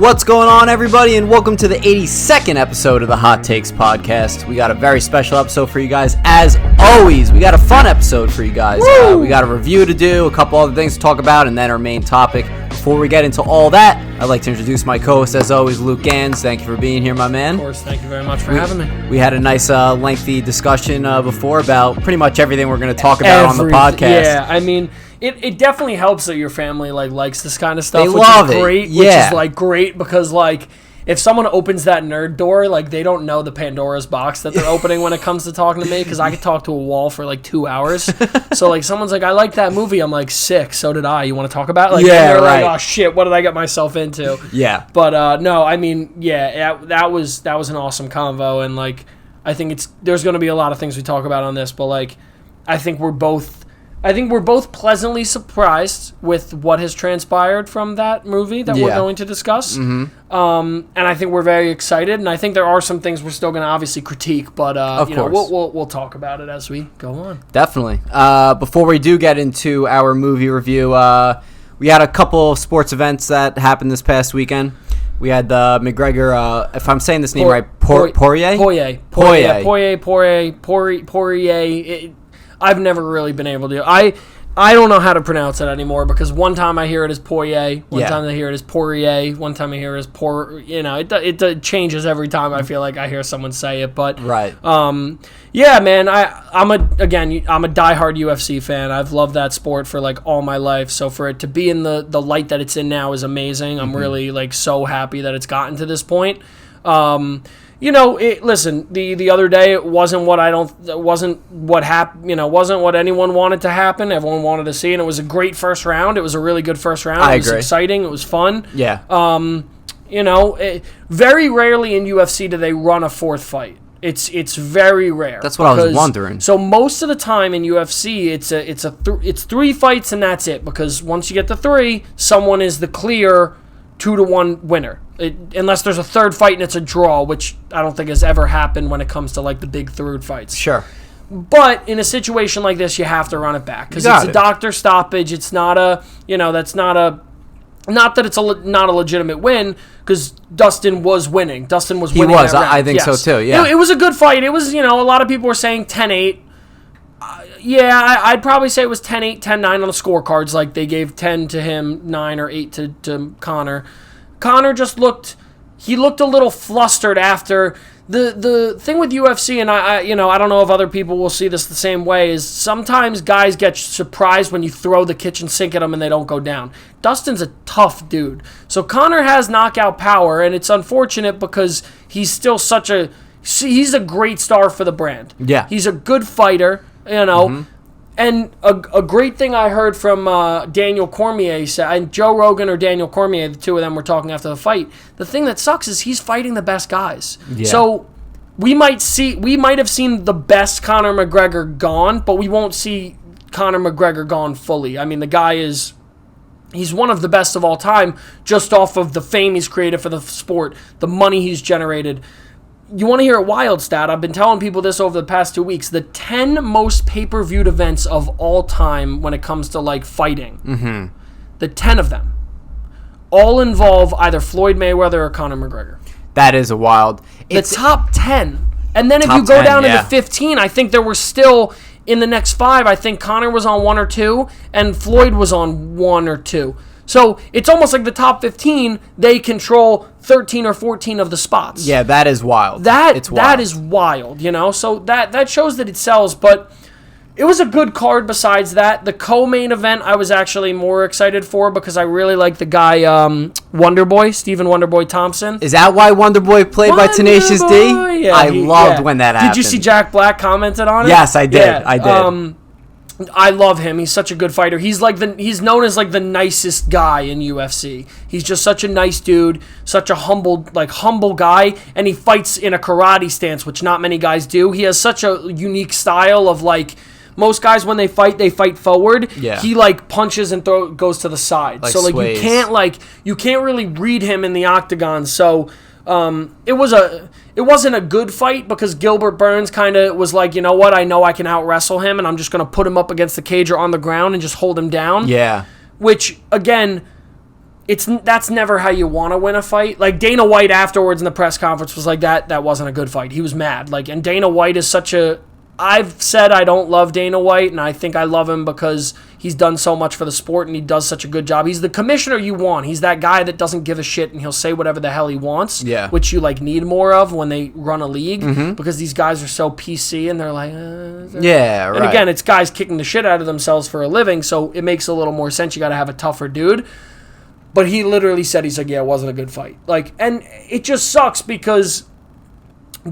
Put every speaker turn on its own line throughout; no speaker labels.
What's going on, everybody, and welcome to the 82nd episode of the Hot Takes podcast. We got a very special episode for you guys. As always, we got a fun episode for you guys. We got a review to do, a couple other things to talk about, and then our main topic. Before we get into all that, I'd like to introduce my co-host, as always, Luke Ganz. Thank you for being here, my man.
Of course, thank you very much for having me.
We had a nice, lengthy discussion before about pretty much everything we're going to talk about on the podcast.
Yeah, I mean, it definitely helps that your family likes this kind of stuff.
They love it.
Great,
yeah.
Which is great because if someone opens that nerd door, they don't know the Pandora's box that they're opening when it comes to talking to me, because I could talk to a wall for 2 hours. So someone's like, I like that movie. I'm like, sick. So did I. You want to talk about it?
Yeah,
they're
right.
oh shit, what did I get myself into?
Yeah.
But no, I mean, yeah, that was an awesome convo, and I think there's going to be a lot of things we talk about on this, but I think we're both pleasantly surprised with what has transpired from that movie that we're going to discuss.
Mm-hmm.
And I think we're very excited, and I think there are some things we're still going to obviously critique, but
of course.
We'll talk about it as we go on.
Definitely. Before we do get into our movie review, we had a couple of sports events that happened this past weekend. We had the McGregor, if I'm saying this name right, Poirier?
Poirier. I've never really been able to. I don't know how to pronounce it anymore, because one time I hear it as Poirier, one time I hear it as Poirier, one time I hear it as it changes every time I feel like I hear someone say it. But
right.
Yeah, man. I'm a diehard UFC fan. I've loved that sport for all my life. So for it to be in the light that it's in now is amazing. I'm really so happy that it's gotten to this point. Listen, the other day it wasn't what anyone wanted to happen. Everyone wanted to see, and it was a great first round. It was a really good first round. It was exciting. It was fun.
Yeah.
Very rarely in UFC do they run a fourth fight. It's very rare.
That's what I was wondering.
So most of the time in UFC, it's 3 fights and that's it, because once you get to 3, someone is the clear 2-1 winner. Unless there's a third fight and it's a draw, which I don't think has ever happened when it comes to the big third fights.
Sure.
But in a situation like this, you have to run it back, because it's a doctor stoppage. It's not not that it's not a legitimate win, because Dustin was winning. Dustin was winning.
He was.
That round.
I think so too. Yeah.
It was a good fight. It was, a lot of people were saying 10-8. I'd probably say it was 10-8, 10-9 on the scorecards. They gave 10 to him, 9 or 8 to Conor. Conor just looked a little flustered after. The thing with UFC, and I don't know if other people will see this the same way, is sometimes guys get surprised when you throw the kitchen sink at them and they don't go down. Dustin's a tough dude. So Conor has knockout power, and it's unfortunate because he's still he's a great star for the brand. Yeah. He's a good fighter, And a great thing I heard from Daniel Cormier, and Joe Rogan or Daniel Cormier, the two of them were talking after the fight. The thing that sucks is he's fighting the best guys. Yeah. So we might have seen the best Conor McGregor gone, but we won't see Conor McGregor gone fully. I mean, the guy he's one of the best of all time, just off of the fame he's created for the sport, the money he's generated. You want to hear a wild stat? I've been telling people this over the past 2 weeks. The 10 most pay-per-viewed events of all time when it comes to fighting, the 10 of them all involve either Floyd Mayweather or Conor McGregor.
That is a wild.
The top 10. And then if you go down into 15, I think there were still, in the next 5, I think Conor was on 1 or 2, and Floyd was on 1 or 2. So it's almost like the top 15, they control 13 or 14 of the spots.
Yeah, that is wild.
That is wild, So that shows that it sells, but it was a good card besides that. The co-main event I was actually more excited for, because I really like the guy Wonderboy, Stephen Wonderboy Thompson.
Is that why Wonderboy played by Tenacious D?
Yeah,
I loved when that happened.
Did you see Jack Black commented on it?
Yes, I did.
Yeah,
I did.
I love him. He's such a good fighter. He's known as the nicest guy in UFC. He's just such a nice dude, such a humble guy, and he fights in a karate stance, which not many guys do. He has such a unique style of most guys when they fight forward. Yeah. He punches and goes to the side. So sways. You can't really read him in the octagon. So it wasn't a good fight, because Gilbert Burns kind of was like, you know what, I know I can out-wrestle him, and I'm just going to put him up against the cage or on the ground and just hold him down.
Yeah.
Which, again, that's never how you want to win a fight. Like Dana White afterwards in the press conference was like that wasn't a good fight. He was mad. Like, and Dana White is such a, I've said I don't love Dana White, and I think I love him because he's done so much for the sport and he does such a good job. He's the commissioner you want. He's that guy that doesn't give a shit and he'll say whatever the hell he wants, which you like need more of when they run a league, because these guys are so PC and they're like,
right.
And again, it's guys kicking the shit out of themselves for a living, so it makes a little more sense. You got to have a tougher dude. But he literally said, he's like, yeah, it wasn't a good fight. Like, and it just sucks because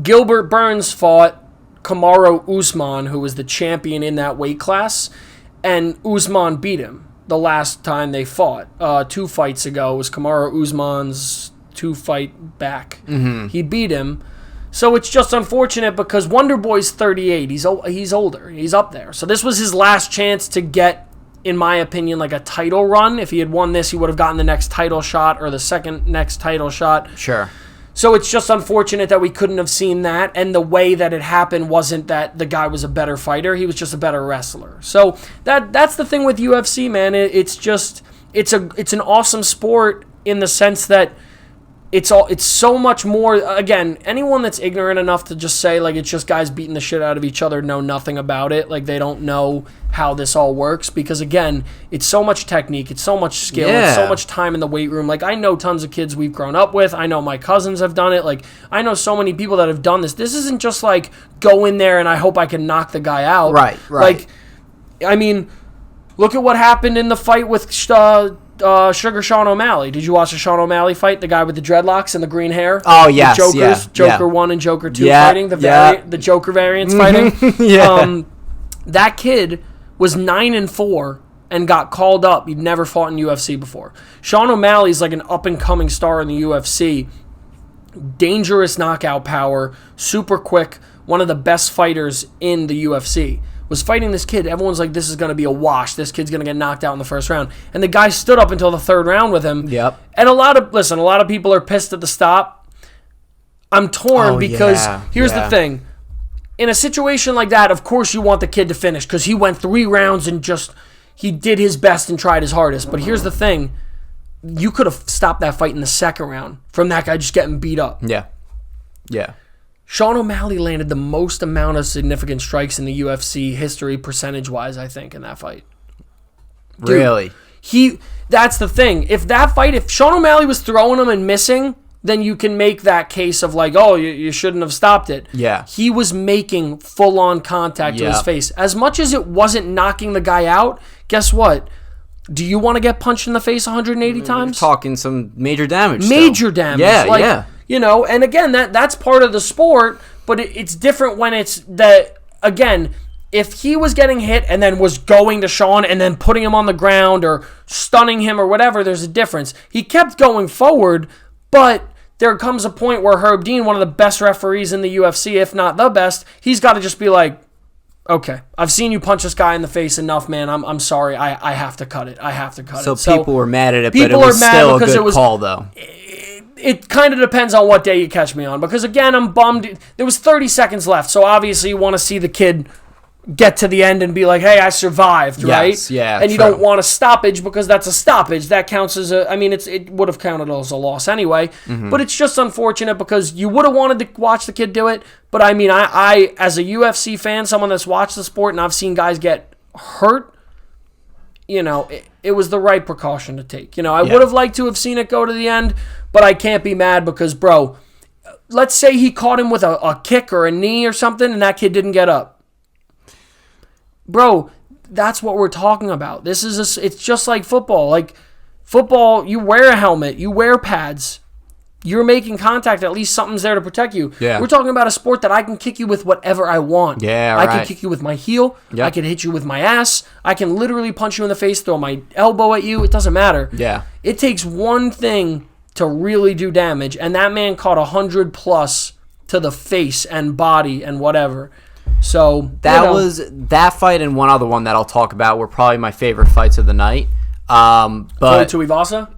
Gilbert Burns fought Kamaru Usman, who was the champion in that weight class, and Usman beat him the last time they fought. 2 fights ago, it was Kamaru Usman's 2-fight back. He beat him. So it's just unfortunate because Wonder Boy's 38. He's older. He's up there. So this was his last chance to get, in my opinion, like a title run. If he had won this, he would have gotten the next title shot or the second next title shot.
Sure.
So it's just unfortunate that we couldn't have seen that, and the way that it happened wasn't that the guy was a better fighter. He was just a better wrestler. So that's the thing with UFC, man. It's an awesome sport in the sense that it's so much more. Again, anyone that's ignorant enough to just say like it's just guys beating the shit out of each other know nothing about it. Like they don't know how this all works, because again, it's so much technique, it's so much skill, it's so much time in the weight room. Like I know tons of kids we've grown up with. I know my cousins have done it. Like I know so many people that have done this. This isn't just like go in there and I hope I can knock the guy out.
Right.
Like, I mean, look at what happened in the fight with Sugar Sean O'Malley. Did you watch the Sean O'Malley fight? The guy with the dreadlocks and the green hair?
Oh, yes.
Joker 1 and Joker 2 fighting. The Joker variants fighting. That kid was 9-4 and got called up. He'd never fought in UFC before. Sean O'Malley's like an up-and-coming star in the UFC. Dangerous knockout power. Super quick. One of the best fighters in the UFC. Was fighting this kid. Everyone's like, this is going to be a wash. This kid's going to get knocked out in the first round. And the guy stood up until the 3rd round with him.
Yep.
And a lot of people are pissed at the stop. I'm torn because here's the thing. In a situation like that, of course you want the kid to finish because he went 3 rounds and he did his best and tried his hardest. But here's the thing. You could have stopped that fight in the 2nd round from that guy just getting beat up.
Yeah.
Sean O'Malley landed the most amount of significant strikes in the UFC history, percentage-wise, I think, in that fight. Dude,
really?
That's the thing. If Sean O'Malley was throwing them and missing, then you can make that case of like, oh, you shouldn't have stopped it.
Yeah.
He was making full-on contact to his face. As much as it wasn't knocking the guy out, guess what? Do you want to get punched in the face 180 times?
Talking some major damage.
Major damage.
Yeah.
You know, and again, that's part of the sport, but it's different when it's that, again, if he was getting hit and then was going to Sean and then putting him on the ground or stunning him or whatever, there's a difference. He kept going forward, but there comes a point where Herb Dean, one of the best referees in the UFC, if not the best, he's got to just be like, okay, I've seen you punch this guy in the face enough, man. I'm sorry. I have to cut it. I have to cut it.
So people were mad at it, but it was still a good call, though.
It kind of depends on what day you catch me on. Because, again, I'm bummed. There was 30 seconds left, so obviously you want to see the kid get to the end and be like, hey, I survived, right?
Yeah,
and you don't want a stoppage because that's a stoppage. That counts as it would have counted as a loss anyway. Mm-hmm. But it's just unfortunate because you would have wanted to watch the kid do it. But, I as a UFC fan, someone that's watched the sport and I've seen guys get hurt, it was the right precaution to take. I would have liked to have seen it go to the end, but I can't be mad because, bro, let's say he caught him with a kick or a knee or something and that kid didn't get up. Bro, that's what we're talking about. It's just like football. Like football, you wear a helmet, you wear pads. You're making contact, at least something's there to protect you.
Yeah.
We're talking about a sport that I can kick you with whatever I want.
Yeah,
I can kick you with my heel. Yep. I can hit you with my ass. I can literally punch you in the face, throw my elbow at you. It doesn't matter.
Yeah.
It takes one thing to really do damage, and that man caught 100+ to the face and body and whatever. So
that was that fight and one other one that I'll talk about were probably my favorite fights of the night. But
Tuivasa?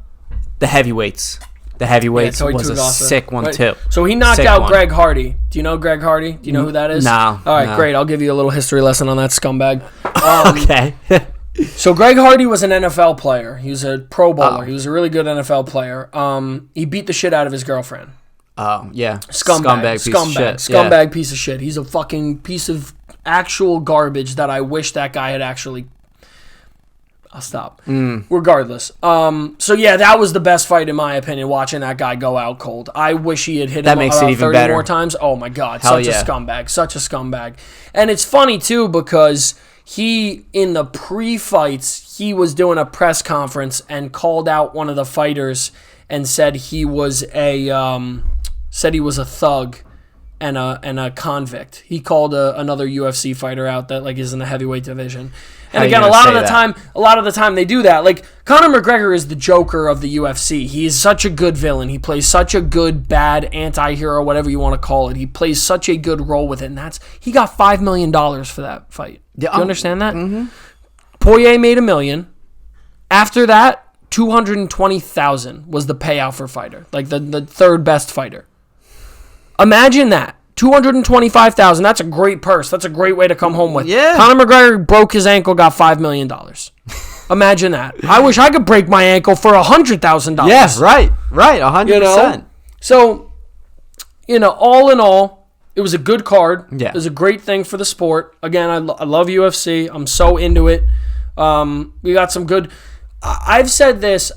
The heavyweights. The heavyweights was a sick one, too.
So he knocked out Greg Hardy. Do you know Greg Hardy? Do you know who that is?
No.
All right, great. I'll give you a little history lesson on that scumbag.
Okay.
So Greg Hardy was an NFL player. He was a Pro Bowler. He was a really good NFL player. He beat the shit out of his girlfriend.
Oh, yeah.
Scumbag piece of shit. He's a fucking piece of actual garbage that I wish that guy had actually... I'll stop. Regardless. So, yeah, that was the best fight, in my opinion, watching that guy go out cold. I wish he had hit him
makes
about
it even
30
better.
more times. Oh, my God.
Hell
Such
yeah.
a scumbag. Such a scumbag. And it's funny, too, because he, in the pre-fights, he was doing a press conference and called out one of the fighters and said he was a thug and a convict. He called another UFC fighter out that like is in the heavyweight division. And again, a lot of the time they do that. Like Conor McGregor is the Joker of the UFC. He is such a good villain. He plays such a good bad anti-hero, whatever you want to call it. He plays such a good role with it, and he got $5 million for that fight. Do you understand that? Mm-hmm. Poirier made $1 million. After that, $220,000 was the payout for fighter, like the third best fighter. Imagine that. $225,000. That's a great purse. That's a great way to come home with.
Yeah.
Conor McGregor broke his ankle, got $5 million. Imagine that. I wish I could break my ankle for $100,000.
Yeah, right, 100%.
You know? So, all in all, it was a good card.
Yeah.
It was a great thing for the sport. Again, I love UFC. I'm so into it. We got some good... I've said this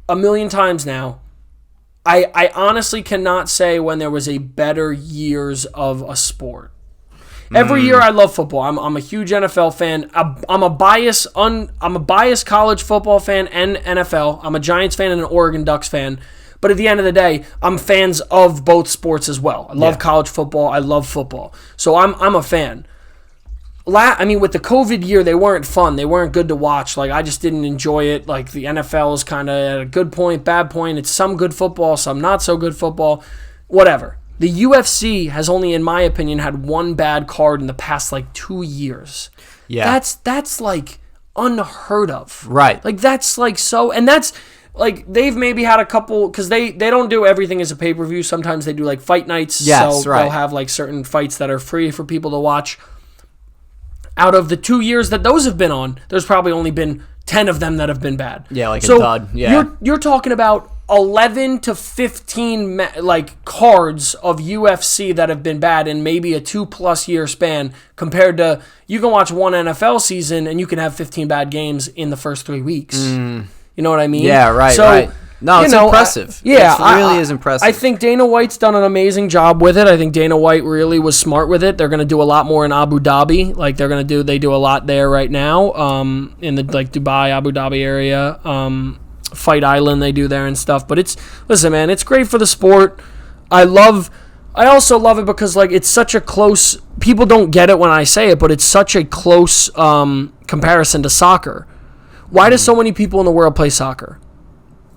a million times now. I honestly cannot say when there was a better years of a sport. Every year I love football. I'm a huge NFL fan. I'm a biased college football fan and NFL. I'm a Giants fan and an Oregon Ducks fan. But at the end of the day, I'm fans of both sports as well. I love college football. I love football. So I'm a fan. With the COVID year, they weren't fun. They weren't good to watch. Like, I just didn't enjoy it. Like, the NFL is kind of at a good point, bad point. It's some good football, some not so good football. Whatever. The UFC has only, in my opinion, had one bad card in the past, 2 years.
Yeah.
That's unheard of.
Right.
That's, so... And that's... they've maybe had a couple... Because they don't do everything as a pay-per-view. Sometimes they do, fight nights.
Yes,
so
right.
they'll have, certain fights that are free for people to watch. Out of the 2 years that those have been on, there's probably only been 10 of them that have been bad.
Yeah, a dud. Yeah.
You're talking about 11 to 15 cards of UFC that have been bad in maybe a 2+ year span compared to you can watch one NFL season and you can have 15 bad games in the first 3 weeks. You know what I mean?
Yeah, right, right. No, it's impressive. It really is impressive.
I think Dana White's done an amazing job with it. I think Dana White really was smart with it. They're going to do a lot more in Abu Dhabi. They do a lot there right now in the Dubai, Abu Dhabi area. Fight Island they do there and stuff. But listen, man, it's great for the sport. I also love it because it's such a close, people don't get it when I say it, but it's such a close comparison to soccer. Why do so many people in the world play soccer?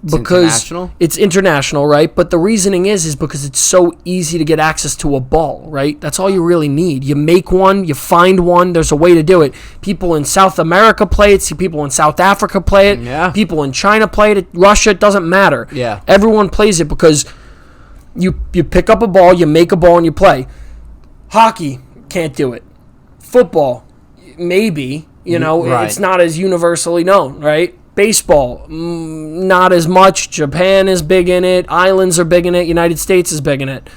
Because it's international, right? But the reasoning is because it's so easy to get access to a ball, right? That's all you really need. You make one, you find one, there's a way to do it. People in South America play it, see people in South Africa play it, people in China play it, Russia, it doesn't matter.
Yeah.
Everyone plays it because you pick up a ball, you make a ball, and you play. Hockey, can't do it. Football, maybe,
right.
It's not as universally known, right? Baseball, not as much. Japan is big in it. Islands are big in it. United States is big in it.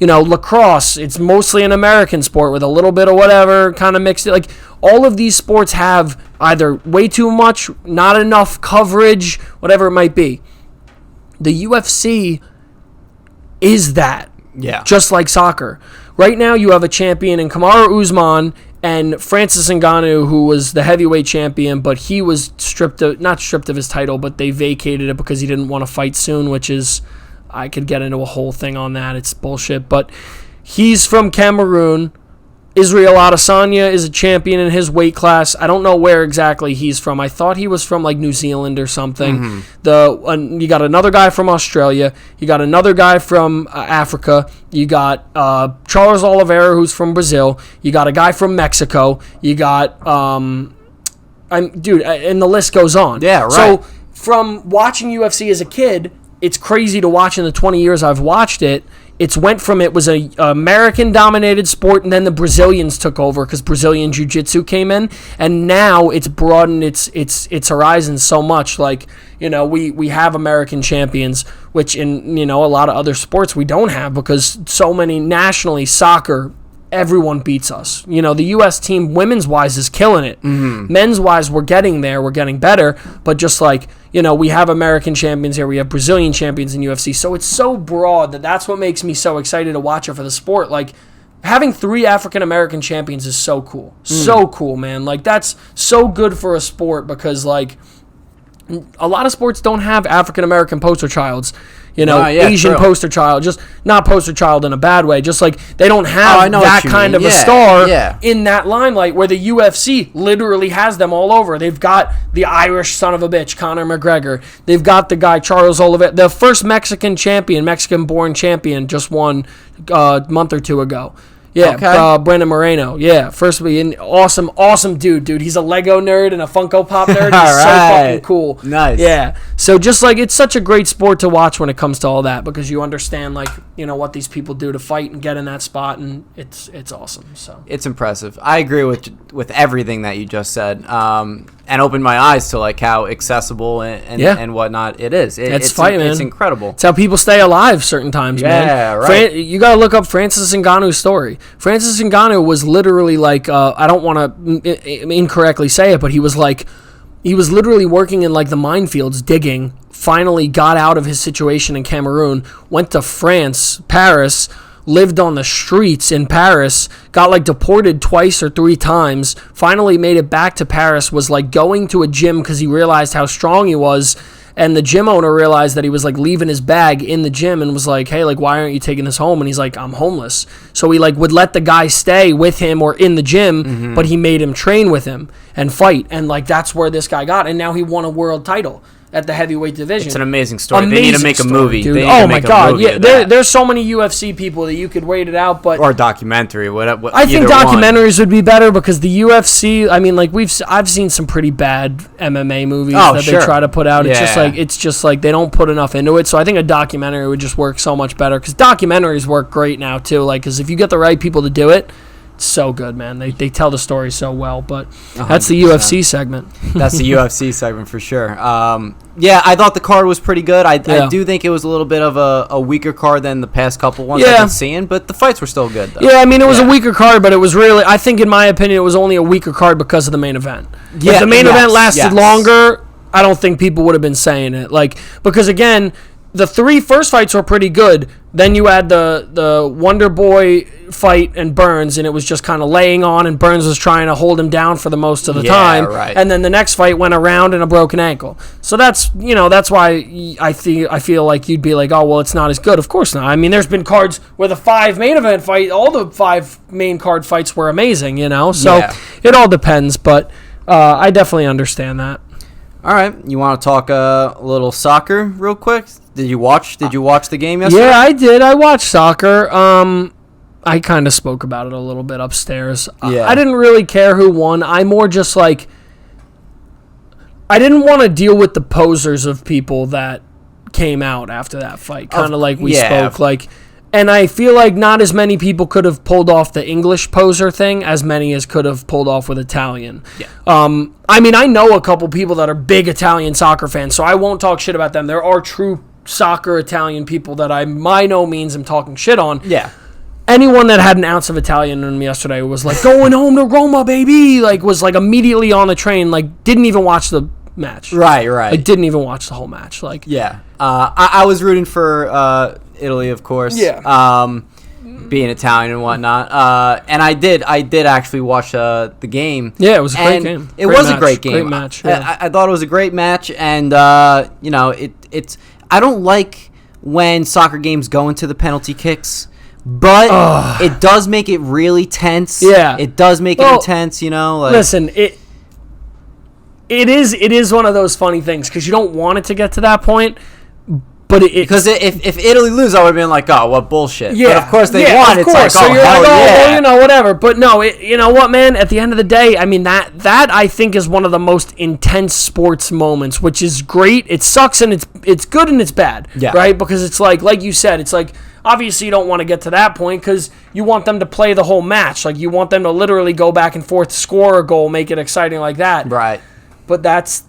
Lacrosse, it's mostly an American sport with a little bit of whatever kind of mixed. All of these sports have either way too much, not enough coverage, whatever it might be. The UFC is that.
Yeah.
Just like soccer. Right now you have a champion in Kamaru Usman and Francis Ngannou, who was the heavyweight champion, but he was not stripped of his title, but they vacated it because he didn't want to fight soon, which is, I could get into a whole thing on that. It's bullshit. But he's from Cameroon. Israel Adesanya is a champion in his weight class. I don't know where exactly he's from. I thought he was from New Zealand or something. You got another guy from Australia. You got another guy from Africa. You got Charles Oliveira, who's from Brazil. You got a guy from Mexico. You got and the list goes on.
Yeah, right.
So from watching UFC as a kid, it's crazy to watch in the 20 years I've watched it. It's went from it was a American-dominated sport, and then the Brazilians took over because Brazilian Jiu-Jitsu came in, and now it's broadened its horizons so much. Like, we have American champions, which in, a lot of other sports we don't have because so many nationally, soccer, everyone beats us. The U.S. team, women's-wise, is killing it. Mm-hmm. Men's-wise, we're getting there. We're getting better. But just like, we have American champions here. We have Brazilian champions in UFC. So it's so broad that's what makes me so excited to watch it for the sport. Like, having 3 African-American champions is so cool. Mm. So cool, man. Like, that's so good for a sport because, like, a lot of sports don't have African-American poster childs. Asian
true.
Poster child, just not poster child in a bad way, just like they don't have that kind of a star in that limelight where the UFC literally has them all over. They've got the Irish son of a bitch, Conor McGregor. They've got the guy, Charles Oliveira, the first Mexican-born champion, just won a month or two ago. Yeah, okay. Brandon Moreno. Yeah, first awesome dude. He's a Lego nerd and a Funko Pop nerd. He's so fucking cool.
Nice.
Yeah. So just like it's such a great sport to watch when it comes to all that because you understand like what these people do to fight and get in that spot, and it's awesome. So
it's impressive. I agree with everything that you just said. And opened my eyes to like how accessible and whatnot it is. It's fight, man. It's incredible.
It's how people stay alive certain times, man.
Yeah, right.
You got to look up Francis Ngannou's story. Francis Ngannou was literally like, I don't want to incorrectly say it, but he was literally working in like the minefields digging, finally got out of his situation in Cameroon, went to France, Paris, lived on the streets in Paris, got like deported 2 or 3 times, finally made it back to Paris, was like going to a gym because he realized how strong he was, and the gym owner realized that he was like leaving his bag in the gym and was like, hey, like why aren't you taking this home? And he's like, I'm homeless. So he like would let the guy stay with him or in the gym, but he made him train with him and fight, and like that's where this guy got, and now he won a world title at the heavyweight division.
It's an amazing story. They need to make a movie.
Dude. Oh my god! Yeah, there's so many UFC people that you could wait it out, but
or a documentary.
I think documentaries would be better because the UFC. I mean, like I've seen some pretty bad MMA movies they try to put out. It's just like they don't put enough into it. So I think a documentary would just work so much better because documentaries work great now too. Like because if you get the right people to do it. So good, man. They tell the story so well, but that's the
100%.
UFC segment.
That's the UFC segment for sure. I thought the card was pretty good. I do think it was a little bit of a weaker card than the past couple ones I've been seeing, but the fights were still good, though.
Yeah, I mean, it was a weaker card, but it was really, I think, in my opinion, it was only a weaker card because of the main event. Yeah, if the main event lasted longer, I don't think people would have been saying it. Like, because, again, the 3 first fights were pretty good. Then you had the Wonder Boy fight and Burns, and it was just kind of laying on, and Burns was trying to hold him down for the most of the time.
Right.
And then the next fight went around in a broken ankle. So that's why I feel like you'd be like, oh well, it's not as good. Of course not. I mean, there's been cards where the 5 main event fight, all the 5 main card fights were amazing. So it all depends, but I definitely understand that.
All right, you want to talk a little soccer real quick? Did you watch the game yesterday?
Yeah, I did. I watched soccer. I kind of spoke about it a little bit upstairs.
Yeah.
I didn't really care who won. I more just like I didn't want to deal with the posers of people that came out after that fight. Kind of like we spoke like. And I feel like not as many people could have pulled off the English poser thing as many as could have pulled off with Italian.
Yeah.
I mean, I know a couple people that are big Italian soccer fans, so I won't talk shit about them. There are true soccer Italian people that I by no means am talking shit on.
Yeah.
Anyone that had an ounce of Italian in them yesterday was like, going home to Roma, baby! Like, was like immediately on the train, like, didn't even watch the match.
Right.
Like, didn't even watch the whole match. Like,
yeah. I was rooting for Italy, of course.
Yeah.
Being Italian and whatnot. And I did actually watch the game.
Yeah, it was a great game.
It was a great game.
Great match. Yeah.
I thought it was a great match, and it's I don't like when soccer games go into the penalty kicks, but it does make it really tense.
Yeah.
It does make it intense, Like,
listen, it is one of those funny things because you don't want it to get to that point. But
because if Italy lose, I would have been like, oh, what bullshit.
Yeah,
but of course they won. It's like,
so you're like, well, whatever. But no, you know what, man? At the end of the day, I mean, that I think is one of the most intense sports moments, which is great. It sucks and it's good and it's bad, right? Because it's like you said, it's like Obviously, you don't want to get to that point because you want them to play the whole match. Like, you want them to literally go back and forth, score a goal, make it exciting like that.
Right.
But that's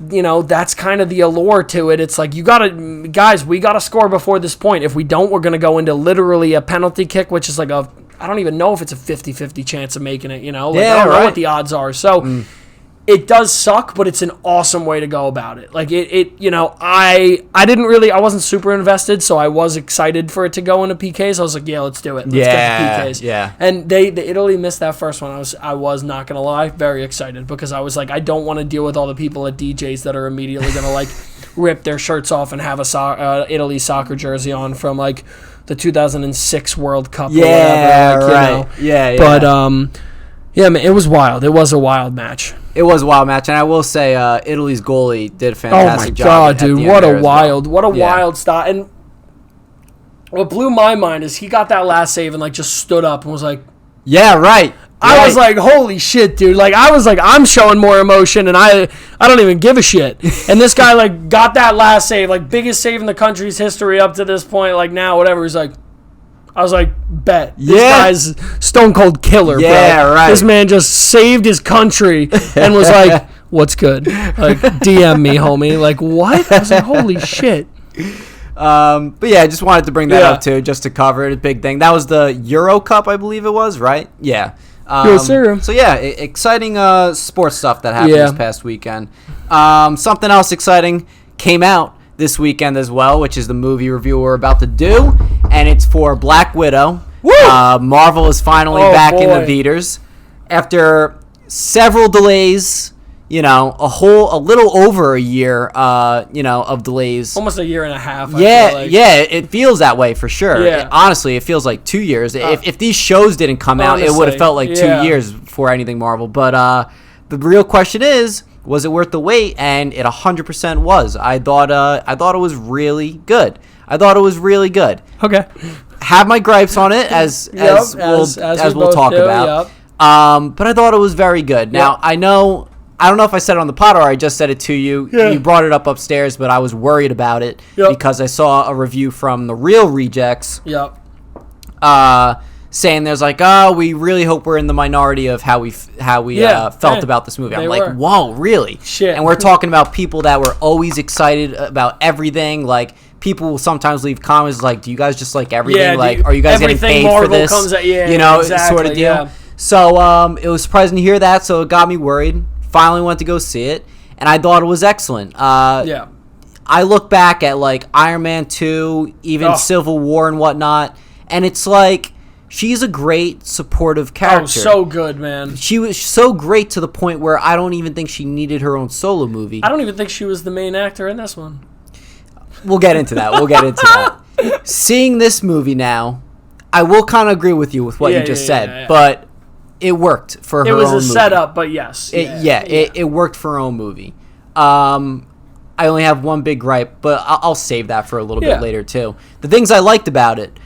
kind of the allure to it. It's like, we got to score before this point. If we don't, we're going to go into literally a penalty kick, which is like I don't even know if it's a 50-50 chance of making it, I don't know what the odds are. So it does suck, but it's an awesome way to go about it. Like I wasn't super invested, so I was excited for it to go into PKs. I was like, yeah, let's do it. Let's get the PKs.
Yeah.
And Italy missed that first one. I was not gonna lie, very excited because I was like, I don't want to deal with all the people at DJs that are immediately gonna like rip their shirts off and have a Italy soccer jersey on from like the 2006 World Cup.
Yeah,
or whatever,
right. Yeah.
But yeah, man, it was wild. It was a wild match.
It was a wild match, and I will say Italy's goalie did a fantastic job.
Oh my god, dude! What a wild
well.
start! And what blew my mind is he got that last save and like just stood up and was like,
"Yeah, right."
I was like, "Holy shit, dude!" Like I was like, "I'm showing more emotion, and I don't even give a shit." And this guy like got that last save, like biggest save in the country's history up to this point. Like now, whatever. He's like. I was like, bet. This guy's stone cold killer, bro.
Right.
This man just saved his country and was like, what's good? Like, DM me, homie. Like, what? I was like, holy shit.
But yeah, I just wanted to bring that up too, just to cover it. A big thing. That was the EuroCup, I believe it was, right? Yeah.
Yes, sir.
So yeah, exciting sports stuff that happened this past weekend. Something else exciting came out this weekend as well, which is the movie review we're about to do, and it's for Black Widow.
Woo!
Marvel is finally back in the theaters after several delays. A little over a year. Of delays.
Almost a year and a half.
It feels that way for sure.
Yeah.
Honestly, it feels like 2 years. If these shows didn't come out, it would have felt like 2 years for anything Marvel. But the real question is, was it worth the wait? And it 100% was. I thought it was really good.
Okay.
Have my gripes on it as we'll talk about.
Yep.
But I thought it was very good. Now I don't know if I said it on the pod or I just said it to you.
Yeah.
You brought it up upstairs, but I was worried about it because I saw a review from the Real Rejects.
Yep.
Saying there's like, we really hope we're in the minority of how we felt about this movie. I'm like, whoa, really?
Shit.
And we're talking about people that were always excited about everything. Like, people will sometimes leave comments like, do you guys just like everything?
Yeah,
like, are you guys getting paid
Marvel
for this?
Comes out,
exactly, sort of deal.
Yeah.
So it was surprising to hear that. So it got me worried. Finally went to go see it, and I thought it was excellent. I look back at like Iron Man 2, even Civil War and whatnot, and it's like, she's a great supportive character.
Oh, so good, man.
She was so great to the point where I don't even think she needed her own solo movie.
I don't even think she was the main actor in this one.
We'll get into that. Seeing this movie now, I will kind of agree with you with what you just said, but it worked for her own movie. It was a
setup, but yes.
It worked for her own movie. I only have one big gripe, but I'll save that for a little bit later, too. The things I liked about it,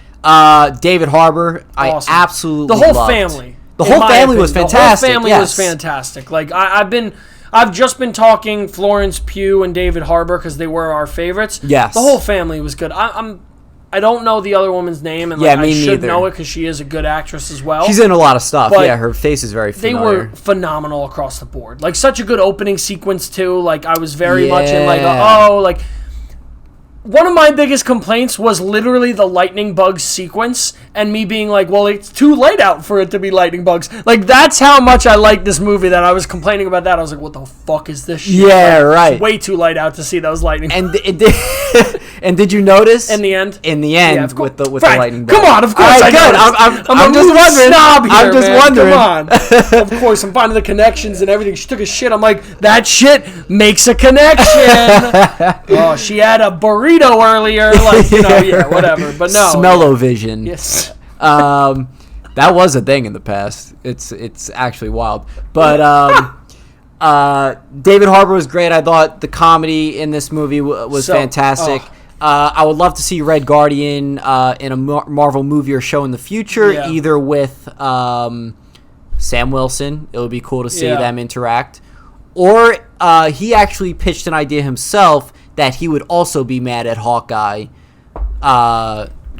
David Harbour, awesome. I absolutely loved.
The whole family.
The whole family was fantastic.
The whole family was fantastic. Like, I've just been talking Florence Pugh and David Harbour because they were our favorites.
Yes.
The whole family was good. I don't know the other woman's name, and I should know it because she is a good actress as well.
She's in a lot of stuff. But her face is very familiar.
They were phenomenal across the board. Like, such a good opening sequence, too. Like, I was very much in, like, one of my biggest complaints was literally the lightning bugs sequence and me being like, well, it's too light out for it to be lightning bugs. Like, that's how much I liked this movie that I was complaining about that. I was like, what the fuck is this shit?
Yeah, right.
It's way too light out to see those lightning bugs.
And did you notice?
In the end,
with the lightning bugs.
Come on, of course I noticed. I'm just wondering. Snob here,
I'm just wondering.
Come on. Of course, I'm finding the connections and everything. She took a shit. I'm like, that shit makes a connection. Oh, she had a burrito earlier, like, whatever. But no,
smell-o-vision.
Yes.
That was a thing in the past. It's actually wild. But David Harbour was great. I thought the comedy in this movie was fantastic. I would love to see Red Guardian in a Marvel movie or show in the future, either with Sam Wilson. It would be cool to see them interact. Or he actually pitched an idea himself that he would also be mad at Hawkeye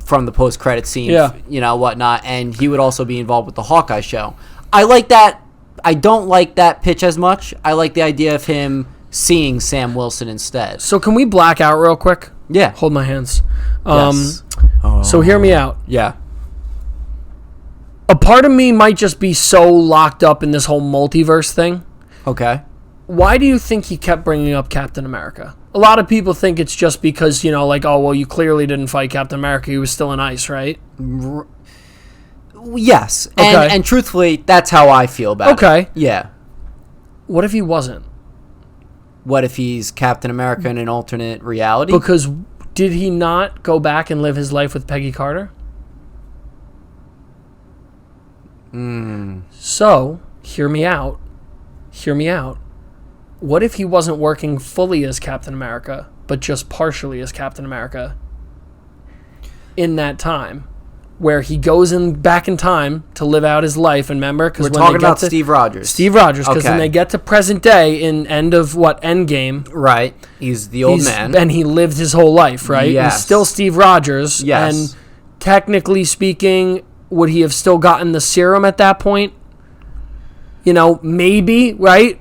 from the post-credit scene,
Yeah.
Whatnot, and he would also be involved with the Hawkeye show. I like that. I don't like that pitch as much. I like the idea of him seeing Sam Wilson instead.
So can we black out real quick?
Yeah.
Hold my hands.
Yes.
So hear me out.
Yeah.
A part of me might just be so locked up in this whole multiverse thing.
Okay.
Why do you think he kept bringing up Captain America? A lot of people think it's just because, you clearly didn't fight Captain America. He was still in ice, right?
Yes.
Okay.
And truthfully, that's how I feel about it.
Okay.
Yeah.
What if he wasn't?
What if he's Captain America in an alternate reality?
Because did he not go back and live his life with Peggy Carter? So, hear me out. What if he wasn't working fully as Captain America, but just partially as Captain America in that time? Where he goes back in time to live out his life, and remember,
we're talking about Steve Rogers.
Because when they get to present day in Endgame,
right? He's the old man,
and he lived his whole life, right?
Yes.
He's still Steve Rogers,
yes.
And technically speaking, would he have still gotten the serum at that point? Maybe, right?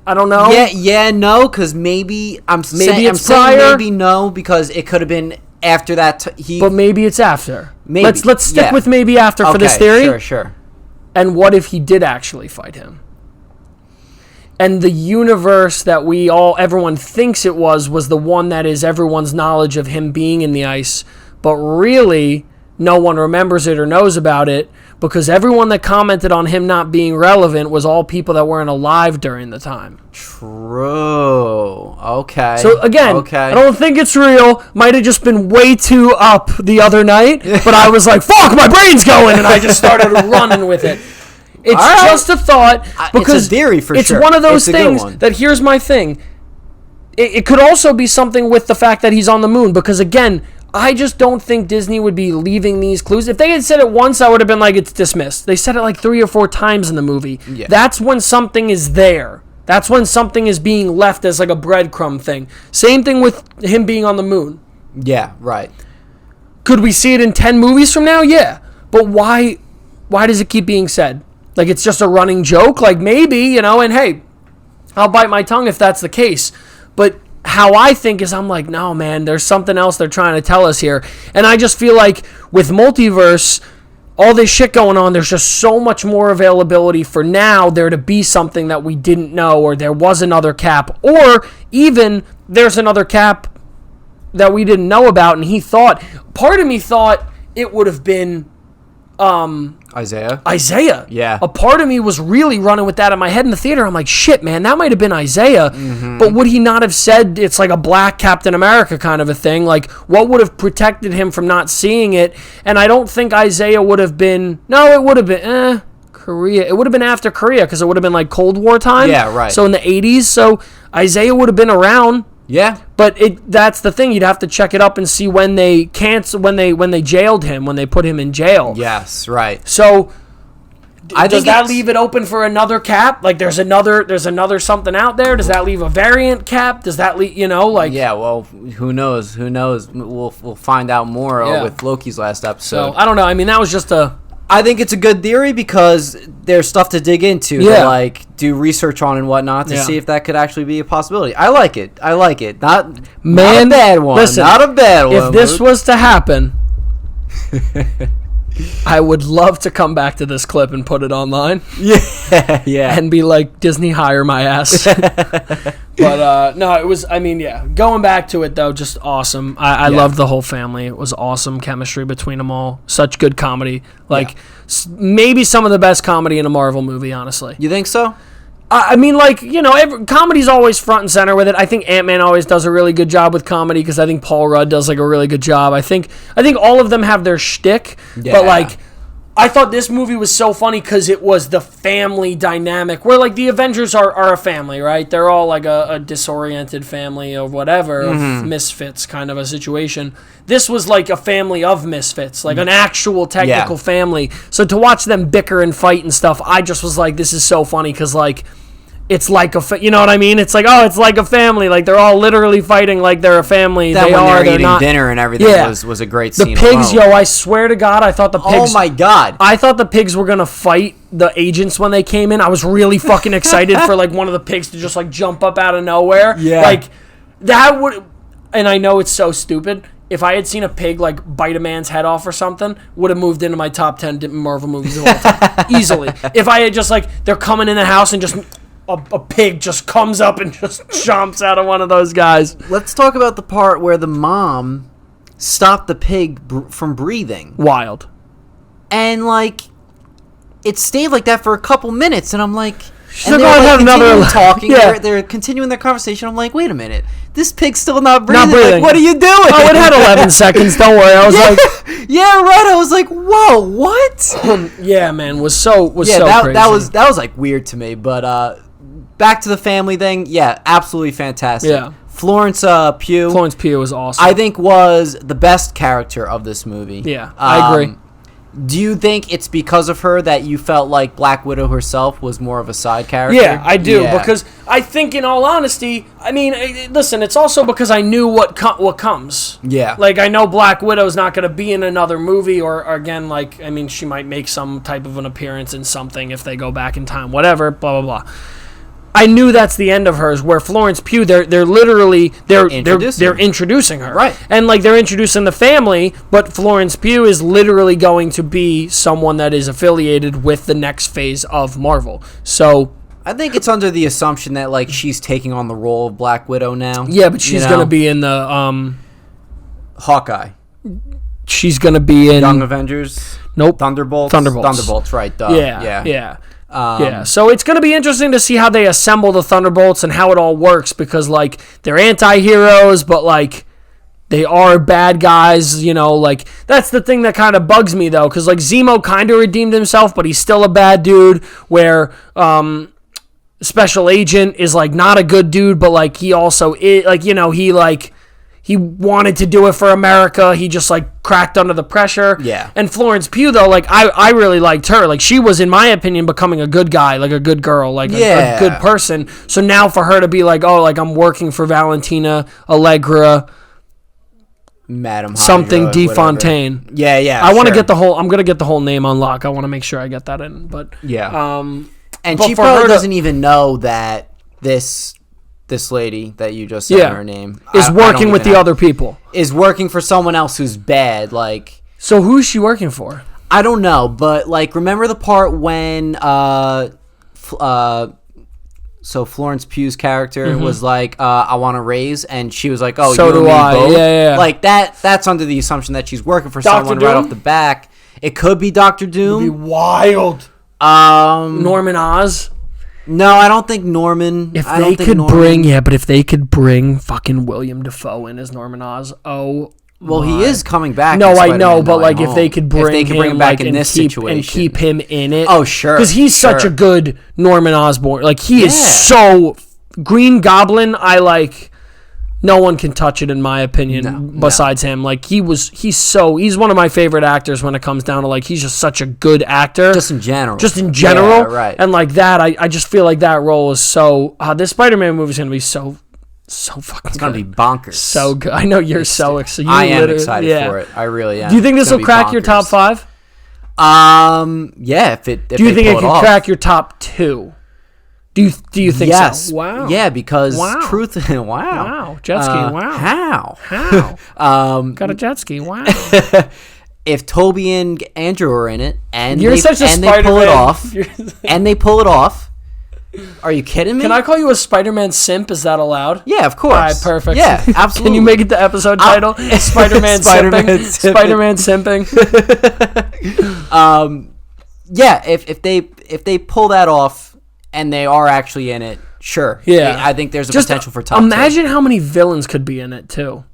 I don't know.
Yeah, no, because maybe I'm saying maybe no, because it could have been after that.
But maybe it's after.
Maybe.
Let's stick with maybe after for this theory.
Sure.
And what if he did actually fight him? And the universe that everyone thinks it was the one that is everyone's knowledge of him being in the ice, but really no one remembers it or knows about it, because everyone that commented on him not being relevant was all people that weren't alive during the time.
True. Okay.
So again, I don't think it's real. Might have just been way too up the other night, but I was like, fuck, my brain's going, and I just started running with it. It's just a thought, because
it's a theory for sure.
It's one of those things that, here's my thing. It could also be something with the fact that he's on the moon, because again, I just don't think Disney would be leaving these clues. If they had said it once, I would have been like, it's dismissed. They said it like 3 or 4 times in the movie.
Yeah.
That's when something is there. That's when something is being left as like a breadcrumb thing. Same thing with him being on the moon.
Yeah, right.
Could we see it in 10 movies from now? Yeah. But why does it keep being said? Like, it's just a running joke? Like, maybe, and hey, I'll bite my tongue if that's the case. But how I think is, I'm like, no, man, there's something else they're trying to tell us here. And I just feel like with multiverse, all this shit going on, there's just so much more availability for now there to be something that we didn't know, or there was another Cap, or even there's another Cap that we didn't know about, and part of me thought it would have been Isaiah.
Yeah.
A part of me was really running with that in my head in the theater. I'm like, shit, man, that might have been Isaiah. Mm-hmm. But would he not have said it's like a black Captain America kind of a thing? Like, what would have protected him from not seeing it? And I don't think Isaiah would have been... No, it would have been... Korea. It would have been after Korea, because it would have been like Cold War time.
Yeah, right.
So in the 80s. So Isaiah would have been around.
Yeah,
but that's the thing. You'd have to check it up and see when they jailed him, when they put him in jail.
Yes, right.
So, does that leave it open for another Cap? Like, there's another something out there. Does that leave a variant Cap? Does that leave,
Yeah, well, who knows? We'll find out more with Loki's last episode.
So I don't know. I mean, that was just
I think it's a good theory because there's stuff to dig into, to do research on and whatnot to see if that could actually be a possibility. I like it. Not a bad one.
Listen,
not a bad one.
If this was to happen, I would love to come back to this clip and put it online.
Yeah.
And be like, Disney, hire my ass. But no, it was, going back to it though, just awesome. I loved the whole family. It was awesome chemistry between them all. Such good comedy. Maybe some of the best comedy in a Marvel movie, honestly.
You think so?
Comedy's always front and center with it. I think Ant-Man always does a really good job with comedy, because I think Paul Rudd does a really good job. I think all of them have their shtick, but I thought this movie was so funny because it was the family dynamic, where the Avengers are a family, right? They're all like a disoriented family or whatever, of misfits kind of a situation. This was like a family of misfits, like an actual technical family. So to watch them bicker and fight and stuff, I just was like, this is so funny, because it's like you know what I mean? It's like, oh, it's like a family. Like they're all literally fighting like they're a family.
That
they
when
are.
they're eating
not.
dinner and everything was a great scene.
The pigs,
alone.
yo, I swear to God, I thought the pigs.
Oh my God!
I thought the pigs were gonna fight the agents when they came in. I was really fucking excited for like one of the pigs to just like jump up out of nowhere.
Yeah,
like that would. And I know it's so stupid. If I had seen a pig like bite a man's head off or something, would have moved into my top 10 Marvel movies of all time easily. If I had just like they're coming in the house and just a pig just comes up and just jumps out of one of those guys.
Let's talk about the part where the mom stopped the pig from breathing.
Wild.
And like it stayed like that for a couple minutes, and I'm like.
She's
and
like,
they're continuing talking.
Yeah.
They're continuing their conversation. I'm like, wait a minute. This pig's still not breathing.
Not breathing.
Like, what are you doing?
Oh, it had 11 seconds. Don't worry. I was like,
yeah, right. I was like, whoa, what?
yeah, man, was so crazy.
That was like weird to me. But back to the family thing. Yeah, absolutely fantastic.
Yeah.
Florence Pugh.
Florence Pugh was awesome.
I think was the best character of this movie.
Yeah, I agree.
Do you think it's because of her that you felt like Black Widow herself was more of a side character?
Yeah, I do, because I think, in all honesty, I mean, listen, it's also because I knew what comes.
Yeah.
Like, I know Black Widow's not going to be in another movie, or again, like, I mean, she might make some type of an appearance in something if they go back in time, whatever, blah, blah, blah. I knew that's the end of hers. Where Florence Pugh, they're literally introducing her,
right?
And like they're introducing the family, but Florence Pugh is literally going to be someone that is affiliated with the next phase of Marvel. So
I think it's under the assumption that like she's taking on the role of Black Widow now.
Yeah, but she's gonna be in the
Hawkeye.
She's gonna be in
Young Avengers.
Nope.
Thunderbolts. Right. Duh.
Yeah. So it's going to be interesting to see how they assemble the Thunderbolts and how it all works, because, like, they're anti-heroes, but, like, they are bad guys, you know, like, that's the thing that kind of bugs me, though, because, like, Zemo kind of redeemed himself, but he's still a bad dude, where, Special Agent is, like, not a good dude, but, like, he also is, like, you know, he wanted to do it for America. He just, like, cracked under the pressure.
Yeah.
And Florence Pugh, though, like, I really liked her. Like, she was, in my opinion, becoming a good guy, like a good girl, like a good person. So now for her to be like, oh, like, I'm working for Valentina Allegra,
Madam
something
Hydra,
DeFontaine.
Yeah.
I want to get the whole, I'm going to get the whole name on lock. I want to make sure I get that in. But
yeah. And
but
she probably doesn't even know that this lady that you just said her name
is working with the other people. Is
working for someone else who's bad. Like,
so who's she working for?
I don't know, but like, remember the part when so Florence Pugh's character was like, I want to raise, and she was like, oh,
so
you
do
and me
I.
both.
Yeah.
Like that's under the assumption that she's working for
Dr.
someone
Doom?
right off the back. It could be Dr. Doom.
It would be wild. Norman Oz.
No, I don't think Norman.
If they could bring fucking William Dafoe in as Norman Oz,
well, he is coming back.
No,
in
I know,
Spider-Man
but
No
like
Way
if they could bring him
back
like,
in this situation
and keep him in it.
Oh, sure,
because he's such a good Norman Osborn. Like he is so Green Goblin. I like. No one can touch it, in my opinion, besides him. Like he's one of my favorite actors when it comes down to like he's just such a good actor.
Just in general.
Yeah,
right.
And like that, I just feel like that role is so. This Spider-Man movie is gonna be so fucking.
It's gonna be bonkers.
So good. I know you're so excited.
I am excited for it. I really am.
Do you think this will crack your top 5?
Yeah. If
do you think it can crack your top 2? Do you think so?
Wow. Yeah, because truth. Wow.
Wow. Jet ski. Wow.
How?
Got a jet ski. Wow.
If Toby and Andrew are in it, and
they
pull it off, and they pull it off, are you kidding me?
Can I call you a Spider-Man simp? Is that allowed?
Yeah, of course.
All right, perfect.
Yeah, absolutely.
Can you make it the episode title? Spider-Man simping. Spider-Man simping.
Yeah. If they pull that off. And they are actually in it, sure.
Yeah.
I think there's a potential for top 2.
Imagine how many villains could be in it, too.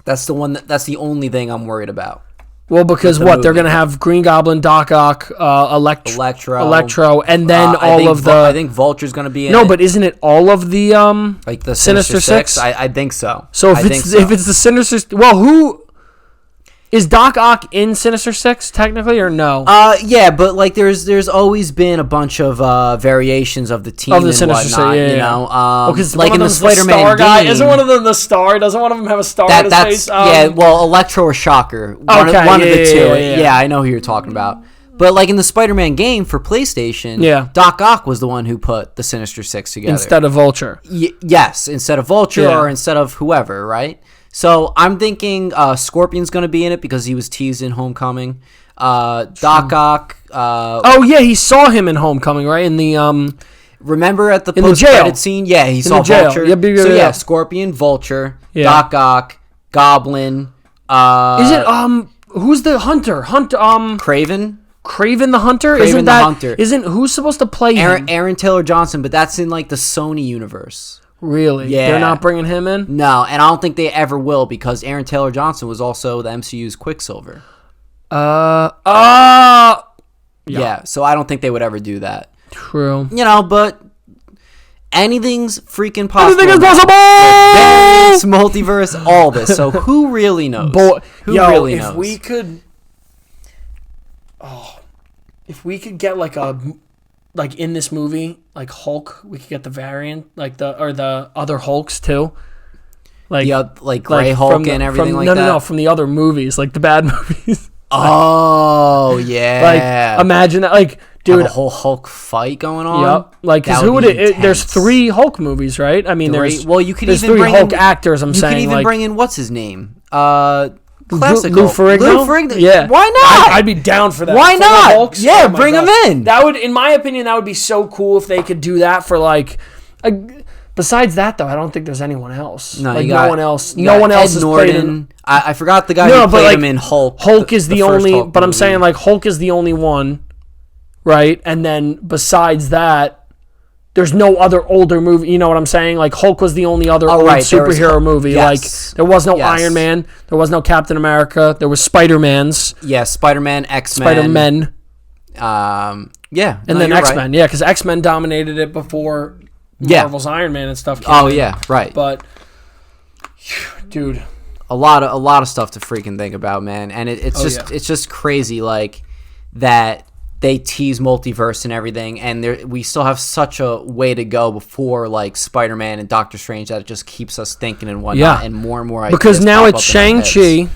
That's the only thing I'm worried about.
Well, because they're going to have Green Goblin, Doc Ock, Electro, and then I
think Vulture's going to be in it.
No, but isn't it all of the
like the
Sinister Six?
I think so.
So if it's the Sinister, well, who Is Doc Ock in Sinister Six technically or no?
Yeah, but like there's always been a bunch of variations of the team
Of the
and
Sinister
whatnot.
Six, yeah,
You
yeah.
know,
Because
like in the Spider-Man game,
isn't one of them the Star? Doesn't one of them have a star in his
that's
face?
yeah. Well, Electro or Shocker, one of the two. Yeah, I know who you're talking about. But like in the Spider-Man game for PlayStation, Doc Ock was the one who put the Sinister Six together
instead of Vulture.
Yes, instead of Vulture or instead of whoever, right? So I'm thinking Scorpion's going to be in it because he was teased in Homecoming. Doc Ock.
Oh yeah, he saw him in Homecoming, right? In the
remember at the post-credit scene? Yeah, he saw Vulture. Yeah, Scorpion, Vulture, Doc Ock, Goblin.
Is it who's the Hunter?
Craven.
Craven the Hunter? Isn't who's supposed to play him?
Aaron Taylor Johnson, but that's in like the Sony universe.
Really?
Yeah.
They're not bringing him in?
No, and I don't think they ever will because Aaron Taylor Johnson was also the MCU's Quicksilver.
Yeah,
so I don't think they would ever do that.
True.
You know, but anything's freaking possible.
Anything is possible!
Variants, multiverse, all this. So who really knows? Who really knows?
If we could get like in this movie, like Hulk, we could get the variant, like the other Hulks too. Like
Gray Hulk and everything like that.
No, from the other movies, like the bad movies.
Oh, yeah.
Like imagine that, like dude,
have a whole Hulk fight going on.
Yep. Like cuz there's 3 Hulk movies, right? I mean, there's 3 Hulk actors, I'm saying.
You could even bring in what's his name? Classic
Lou Ferrigno? Yeah.
Why not?
I'd be down for that.
Why not?
Hulks?
Yeah, bring him in.
That would, in my opinion, that would be so cool if they could do that for like. Besides that, though, I don't think there's anyone else. No,
like
no one else. No one else is
Norton. I forgot the guy who played him in Hulk.
Hulk is the only. But I'm saying like Hulk is the only one, right? And then besides that. There's no other older movie, you know what I'm saying? Like Hulk was the only other old superhero movie.
Yes.
Like there was no Iron Man, there was no Captain America, there was Spider-Man's.
Yeah, Spider-Man, X-Men.
Spider-Man.
Yeah.
And then X-Men, yeah, because X-Men dominated it before Marvel's Iron Man and stuff came in.
Yeah, right.
But dude,
a lot of stuff to freaking think about, man. And it's just crazy like that. They tease multiverse and everything, and we still have such a way to go before like Spider-Man and Doctor Strange that it just keeps us thinking and whatnot, and more ideas.
Because now it's Shang-Chi.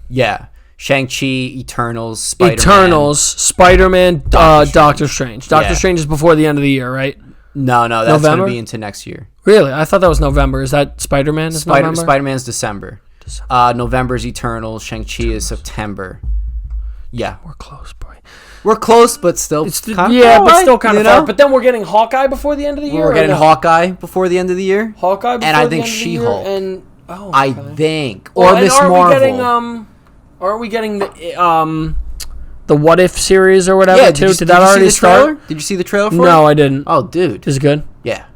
Yeah, Shang-Chi, Eternals, Spider-Man,
Doctor Strange. Doctor Strange is before the end of the year, right?
No, that's going to be into next year.
Really? I thought that was November. Is that Spider-Man?
Spider-Man's December. November's Eternals. Shang-Chi is September. Yeah,
we're close, boy.
We're close, but still kind of
far. But then we're getting Hawkeye before the end of the year?
We're getting Hawkeye before the end of the year.
Hawkeye before
and I
the
think
end
She-Hulk.
Of the year? And,
I think. Or Miss Marvel.
Aren't we getting the What If series or whatever, too? Did that already start?
Did you see the trailer for it?
No, I didn't.
Oh, dude.
Is it good?
Yeah.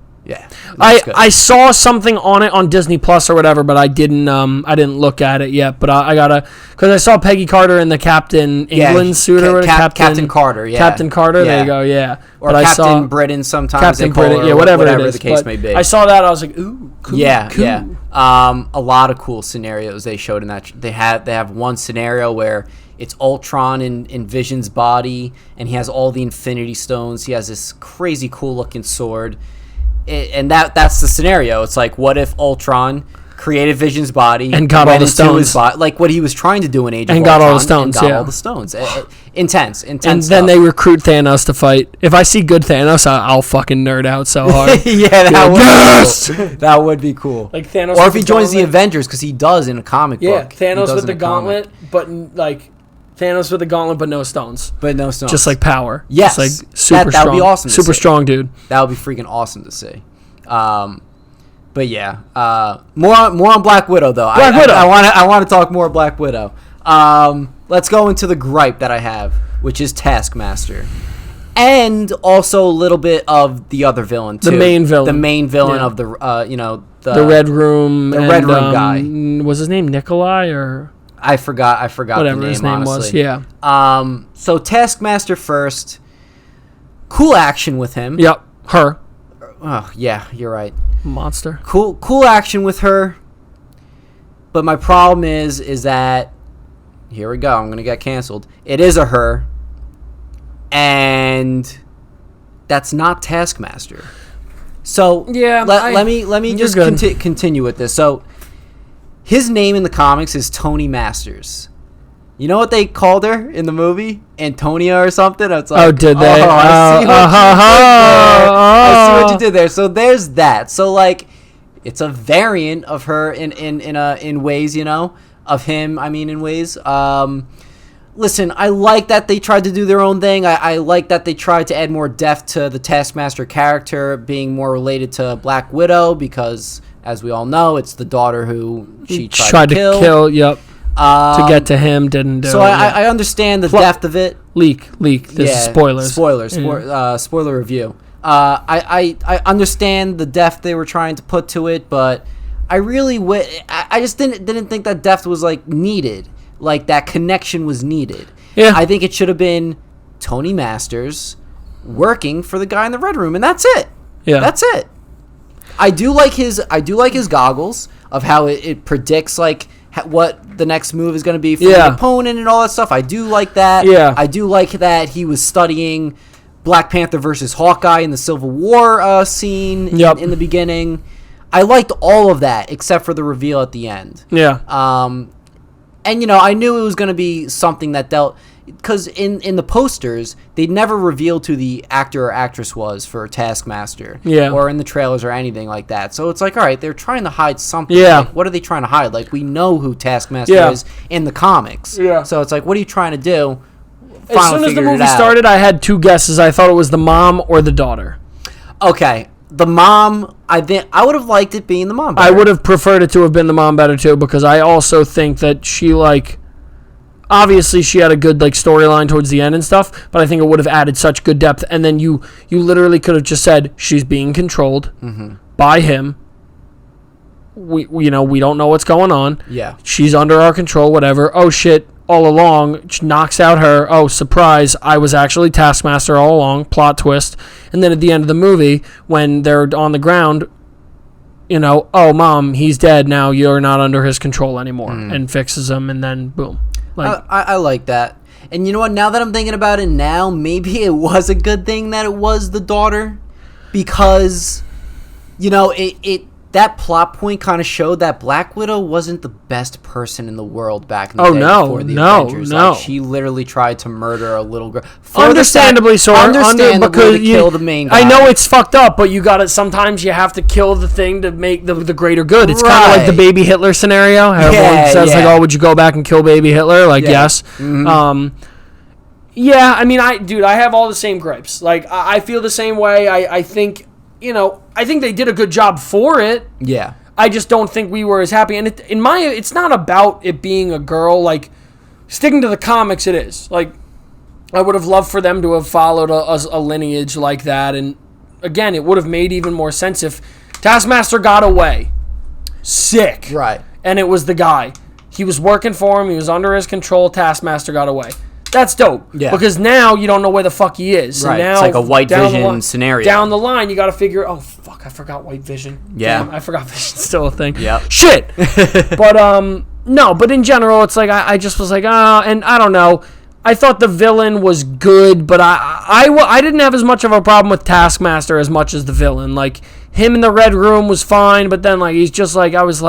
I saw something on it on Disney Plus or whatever, but I didn't look at it yet. But I gotta, because I saw Peggy Carter in the Captain England suit or whatever.
Captain Carter, yeah.
Captain Carter, there you go, yeah.
Or but Captain Britain sometimes.
Captain Britain, yeah, whatever it is.
The case may be.
I saw that, I was like, ooh, cool.
Yeah. A lot of cool scenarios they showed in that. They have one scenario where it's Ultron in Vision's body, and he has all the Infinity Stones. He has this crazy cool looking sword. And that's the scenario. It's like, what if Ultron created Vision's body
and got all the stones,
like what he was trying to do in Age of Ultron,
and got all the stones,
all the stones. Intense. And
stuff. Then they recruit Thanos to fight. If I see good Thanos, I'll fucking nerd out so hard.
That would be cool.
Like Thanos,
or if he joins the Avengers, because he does in a comic book.
Yeah, Thanos with the gauntlet, but like. Thanos with the gauntlet, but no stones. Just like power.
Yes.
Just like super strong. That would be awesome to see. Super strong, dude.
That would be freaking awesome to see. But yeah. More on Black Widow, though. I want to talk more Black Widow. Let's go into the gripe that I have, which is Taskmaster. And also a little bit of the other villain, too.
The main villain.
The main villain of the
Red Room.
The Red Room guy.
Was his name Nikolai or...
I forgot
whatever
the name,
his name
honestly.
was. Yeah.
So Taskmaster first. Cool action with him.
Yep. Her.
Oh yeah, you're right.
Monster.
Cool action with her. But my problem is that here we go. I'm going to get canceled. It is a her. And that's not Taskmaster. So
yeah,
let me just continue with this. So his name in the comics is Tony Masters. You know what they called her in the movie? Antonia or something? It's like,
oh, did they?
I see what you did there. So there's that. So like, it's a variant of her in ways, you know, of him. I mean, in ways. Listen, I like that they tried to do their own thing. I like that they tried to add more depth to the Taskmaster character being more related to Black Widow because, as we all know, it's the daughter who she tried to kill.
Yep. To get to him, didn't do.
So I understand the depth of it.
Leak. This is spoilers.
Spoiler review. I understand the depth they were trying to put to it, but I just didn't think that depth was like needed. Like that connection was needed.
Yeah.
I think it should have been Tony Masters working for the guy in the Red Room, and that's it.
Yeah.
That's it. I do like his goggles of how it predicts like what the next move is going to be for the opponent and all that stuff. I do like that.
Yeah.
I do like that he was studying Black Panther versus Hawkeye in the Civil War scene in the beginning. I liked all of that except for the reveal at the end.
Yeah.
And, you know, I knew it was going to be something that dealt... Because in the posters, they never revealed who the actor or actress was for Taskmaster.
Yeah.
Or in the trailers or anything like that. So it's like, all right, they're trying to hide something.
Yeah.
Like, what are they trying to hide? Like, we know who Taskmaster is in the comics.
Yeah.
So it's like, what are you trying to do?
As soon as the movie started, I had two guesses. I thought it was the mom or the daughter.
Okay. The mom, I would have liked it being the mom better.
I would have preferred it to have been the mom better too, because I also think that she obviously she had a good storyline towards the end and stuff, but I think it would have added such good depth. And then you literally could have just said she's being controlled by him. We don't know what's going on.
Yeah,
she's under our control. Whatever. Oh shit. All along, knocks out her. Oh, surprise, I was actually Taskmaster all along. Plot twist. And then at the end of the movie, when they're on the ground, oh, Mom, he's dead now. You're not under his control anymore. And fixes him, and then boom.
I like that. And you know what? Now that I'm thinking about it now, maybe it was a good thing that it was the daughter. Because, that plot point kind of showed that Black Widow wasn't the best person in the world back in the day before the Avengers. Like, she literally tried to murder a little girl.
Understandably so.
Understandably to kill the main guy.
I know it's fucked up, but sometimes you have to kill the thing to make the greater good. It's kind of like the baby Hitler scenario. Everyone says, oh, would you go back and kill baby Hitler? Yes. Mm-hmm. Yeah, I mean, I have all the same gripes. I feel the same way. I think... I think they did a good job for it.
Yeah.
I just don't think we were as happy. And it's not about it being a girl. Sticking to the comics, it is. I would have loved for them to have followed a lineage like that. And, again, it would have made even more sense if Taskmaster got away. Sick.
Right.
And it was the guy. He was working for him. He was under his control. Taskmaster got away. That's dope. Yeah. Because now you don't know where the fuck he is.
Right.
Now,
it's like a White Vision scenario.
Down the line, you got to figure, oh, fuck, I forgot White Vision.
Yeah.
Damn, I forgot Vision's still a thing.
Yeah.
Shit. But, no, but in general, it's I just was and I don't know. I thought the villain was good, but I didn't have as much of a problem with Taskmaster as much as the villain. Him in the Red Room was fine, but then, he's just I was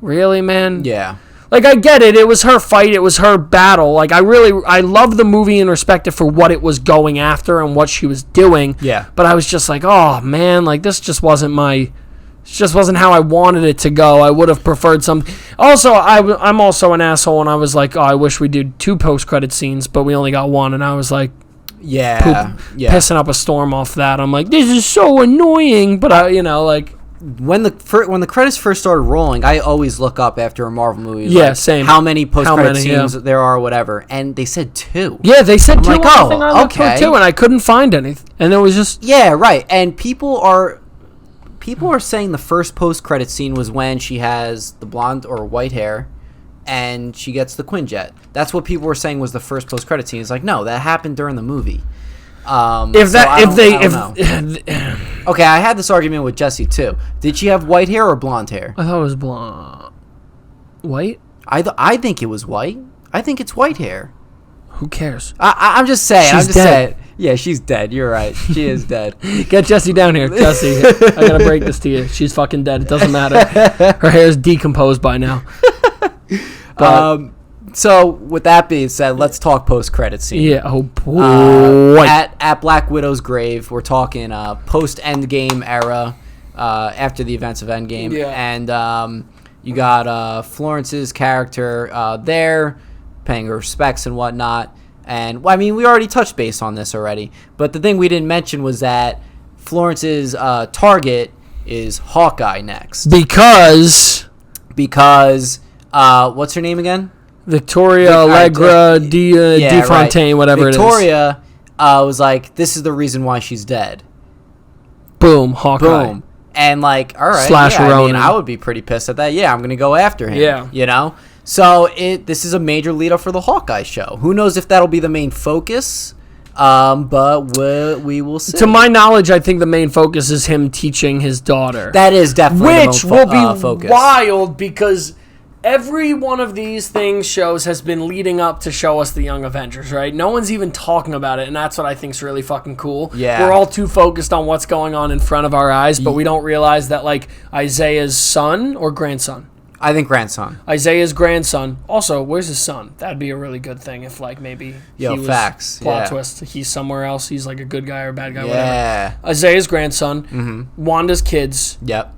really, man?
Yeah.
I get it. It was her fight. It was her battle. I love the movie and respect it for what it was going after and what she was doing.
Yeah.
But I was just oh, man, this just wasn't how I wanted it to go. I would have preferred some. Also, I'm also an asshole, and I was oh, I wish we did 2 post-credit scenes, but we only got 1, and I was pissing up a storm off that. I'm this is so annoying, but
when the credits first started rolling, I always look up after a Marvel movie.
Yeah, same.
How many post-credit scenes there are, whatever, and they said 2.
Yeah, they said 2.
Oh, okay.
2, and I couldn't find anything, and it was just
right. And people are saying the first post-credit scene was when she has the blonde or white hair, and she gets the Quinjet. That's what people were saying was the first post-credit scene. It's no, that happened during the movie. Okay, I had this argument with Jessie too. Did she have white hair or blonde hair?
I thought it was blonde. White?
I think it was white. I think it's white hair.
Who cares?
I'm just saying.
She's dead.
Yeah, she's dead. You're right. She is dead.
Get Jessie down here. Jessie, I gotta break this to you. She's fucking dead. It doesn't matter. Her hair's decomposed by now. But,
so with that being said, let's talk post-credit scene.
yeah. Oh boy.
At Black Widow's grave, we're talking post-Endgame era, after the events of Endgame.
Yeah.
And you got Florence's character there, paying her respects and whatnot. And, well, I mean, we already touched base on this already. But the thing we didn't mention was that Florence's target is Hawkeye next.
Because
what's her name again?
Victoria Allegra De Fontaine,
right.
whatever
Victoria was like, this is the reason why she's dead.
Boom, Hawkeye.
Boom. And like, all right,
Slash
yeah, I
Ronan.
mean, I would be pretty pissed at that. Yeah, I'm going to go after him.
Yeah.
You know? So this is a major lead up for the Hawkeye show. Who knows if that'll be the main focus, but we will see.
To my knowledge, I think the main focus is him teaching his daughter.
That is definitely
Which
the
will
main
be
focus.
wild because every one of these shows has been leading up to show us the Young Avengers, right? No one's even talking about it, and that's what I think's really fucking cool.
Yeah.
We're all too focused on what's going on in front of our eyes, but we don't realize that, like, Isaiah's son or grandson?
I think grandson.
Isaiah's grandson. Also, where's his son? That'd be a really good thing if, like, maybe he was
facts.
plot
Yeah.
twist. He's somewhere else. He's like a good guy or a bad guy,
Yeah.
whatever. Isaiah's grandson. Wanda's kids.
Yep.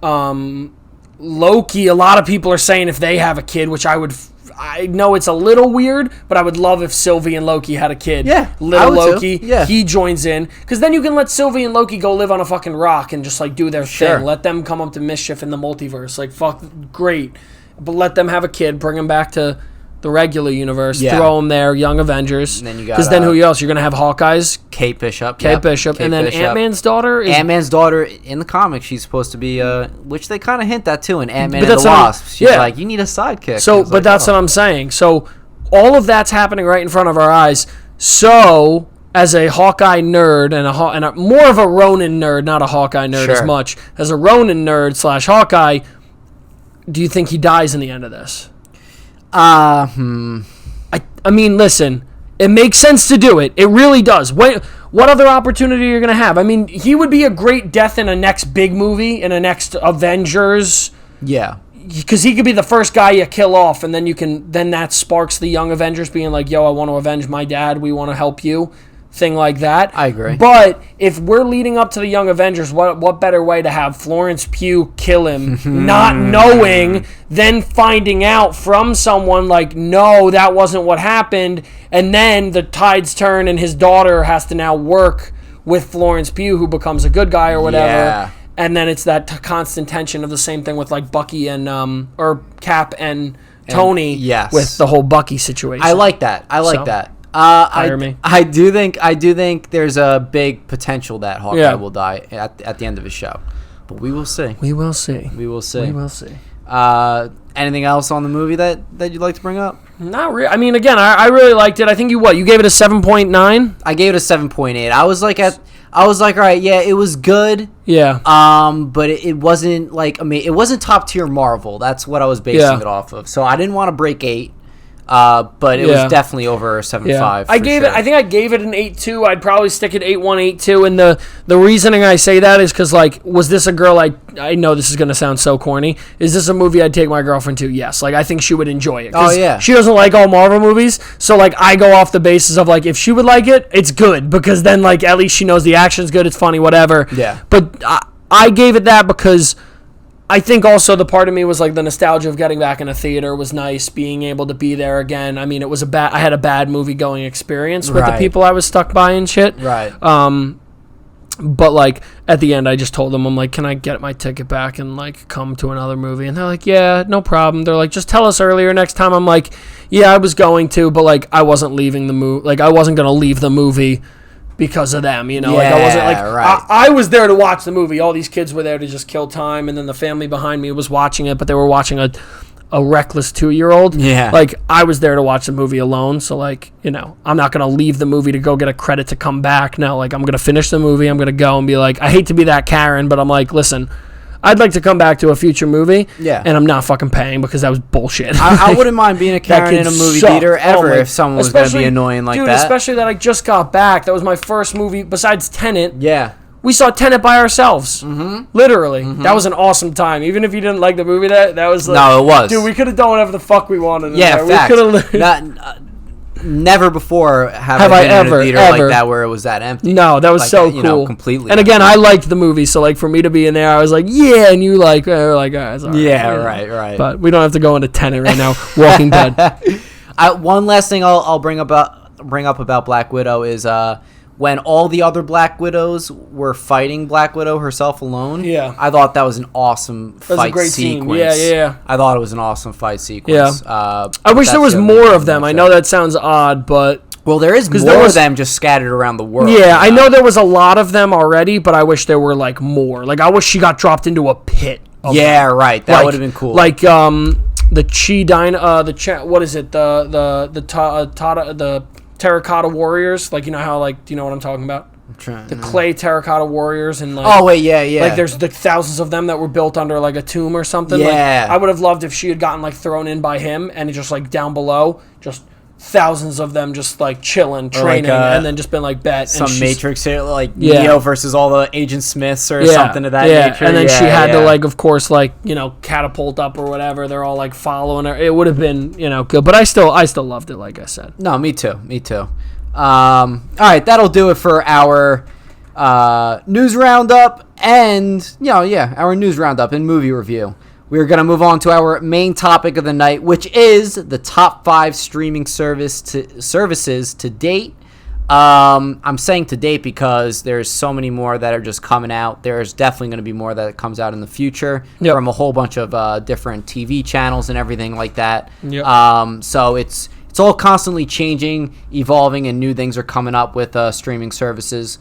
Loki, a lot of people are saying if they have a kid, which I know it's a little weird, but I would love if Sylvie and Loki had a kid.
Yeah,
Little
I would
Loki.
too. Yeah.
He joins in. Because then you can let Sylvie and Loki go live on a fucking rock and just, like, do their
Sure.
thing. Let them come up to mischief in the multiverse. Like, fuck, great. But let them have a kid, bring him back to the regular universe,
Yeah.
throw him there, Young Avengers.
And then you got,
because then who else? You're going to have Hawkeyes,
Kate Bishop.
Kate
Yep.
Bishop,
Kate
and then
Bishop.
Ant-Man's daughter is...
Ant-Man's daughter in the comics, she's supposed to be, which they kind of hint at too in Ant-Man
But
and
that's
the
what I'm-
Wasp. She's
yeah.
like, you need a sidekick.
So,
And it's
but
like,
that's
oh.
what I'm saying. So, all of that's happening right in front of our eyes. So, as a Hawkeye nerd and a more of a Ronin nerd, not a Hawkeye nerd as
Sure.
much, as a Ronin nerd / Hawkeye, do you think he dies in the end of this? I mean, listen, it makes sense to do it. It really does. What other opportunity are you going to have? I mean, he would be a great death in a next big movie, in a next Avengers,
Yeah.
because he could be the first guy you kill off, and then that sparks the Young Avengers being like, yo, I want to avenge my dad, we want to help you, thing like that.
I agree.
But if we're leading up to the Young Avengers, what better way to have Florence Pugh kill him, not knowing, then finding out from someone like, no, that wasn't what happened, and then the tides turn and his daughter has to now work with Florence Pugh, who becomes a good guy or whatever.
Yeah.
And then it's that constant tension of the same thing with like Bucky and or Cap and Tony,
yes.
with the whole Bucky situation.
I like that.
So,
that.
hire me.
I do think there's a big potential that Hawkeye
Yeah.
will die at the end of his show, but we will see.
We will see.
We will see.
We will see.
Anything else on the movie that you'd like to bring up?
Not really. I mean, again, I really liked it. I think you gave it a 7.9?
I gave it a 7.8. I was like, all right, yeah, it was good.
Yeah.
But it wasn't like, I mean, it wasn't top tier Marvel. That's what I was basing it off of. So I didn't want to break 8. But it was definitely over a 7.5.
Yeah. I think I gave it an 8.2. I'd probably stick it 8.1, 8.2. And the reasoning I say that is because, like, was this a girl I know this is going to sound so corny. Is this a movie I'd take my girlfriend to? Yes. Like, I think she would enjoy it.
Oh, yeah.
She doesn't like all Marvel movies. So, like, I go off the basis of, like, if she would like it, it's good. Because then, like, at least she knows the action's good, it's funny, whatever.
Yeah.
But I gave it that because I think also the part of me was like the nostalgia of getting back in a theater was nice, being able to be there again. I mean, it was I had a bad movie going experience with the people I was stuck by and shit.
Right.
But like at the end, I just told them, I'm like, can I get my ticket back and like come to another movie? And they're like, yeah, no problem. They're like, just tell us earlier next time. I'm like, yeah, I was going to, but like I wasn't leaving the movie. Like I wasn't gonna leave the movie because of them, you know, like I wasn't like
right.
I was there to watch the movie. All these kids were there to just kill time, and then the family behind me was watching it, but they were watching a reckless 2-year-old.
Yeah.
Like I was there to watch the movie alone, so like, you know, I'm not gonna leave the movie to go get a credit to come back. No, like I'm gonna finish the movie. I'm gonna go and be like, I hate to be that Karen, but I'm like, listen, I'd like to come back to a future movie.
Yeah.
And I'm not fucking paying because that was bullshit.
I wouldn't mind being a Karen in a movie theater ever if someone was going to be annoying like that.
Dude, especially that I just got back. That was my first movie besides Tenet.
Yeah.
We saw Tenet by ourselves. Mm-hmm. Literally. Mm-hmm. That was an awesome time. Even if you didn't like the movie, that was like...
No, it was.
Dude, we could have done whatever the fuck we wanted.
Yeah, fact. We never before have I been in a theater like that where it was that empty.
No, that was so cool.
You know, completely.
And again, I liked the movie, so like for me to be in there, I was like, yeah, and you like, were like, guys, right,
yeah, right.
But we don't have to go into Tenet right now. Walking Dead.
One last thing I'll bring up about Black Widow is when all the other Black Widows were fighting Black Widow herself alone.
Yeah,
I thought that was an awesome fight sequence.
Scene. Yeah.
I thought it was an awesome fight sequence.
Yeah. I wish there was more of them. I know that sounds odd, but
well, there is more of them just scattered around the world.
Yeah, I know there was a lot of them already, but I wish there were like more. Like I wish she got dropped into a pit.
Right. That would have been cool.
Like the what is it? The terracotta warriors, like you know how like do you know what I'm talking about? The clay terracotta warriors and like like there's the thousands of them that were built under like a tomb or something.
Yeah,
like, I would have loved if she had gotten like thrown in by him and just like down below just thousands of them just like chilling, training, and then just been like bet
some Matrix here, like Neo versus all the Agent Smiths or something of that nature.
And then she had to like, of course, like you know, catapult up or whatever. They're all like following her. It would have been good, but I still loved it. Like I said,
no, me too. All right, that'll do it for our news roundup and our news roundup and movie review. We're going to move on to our main topic of the night, which is the top 5 streaming services to date. I'm saying to date because there's so many more that are just coming out. There's definitely going to be more that comes out in the future from a whole bunch of different TV channels and everything like that. Yep. So it's all constantly changing, evolving, and new things are coming up with streaming services.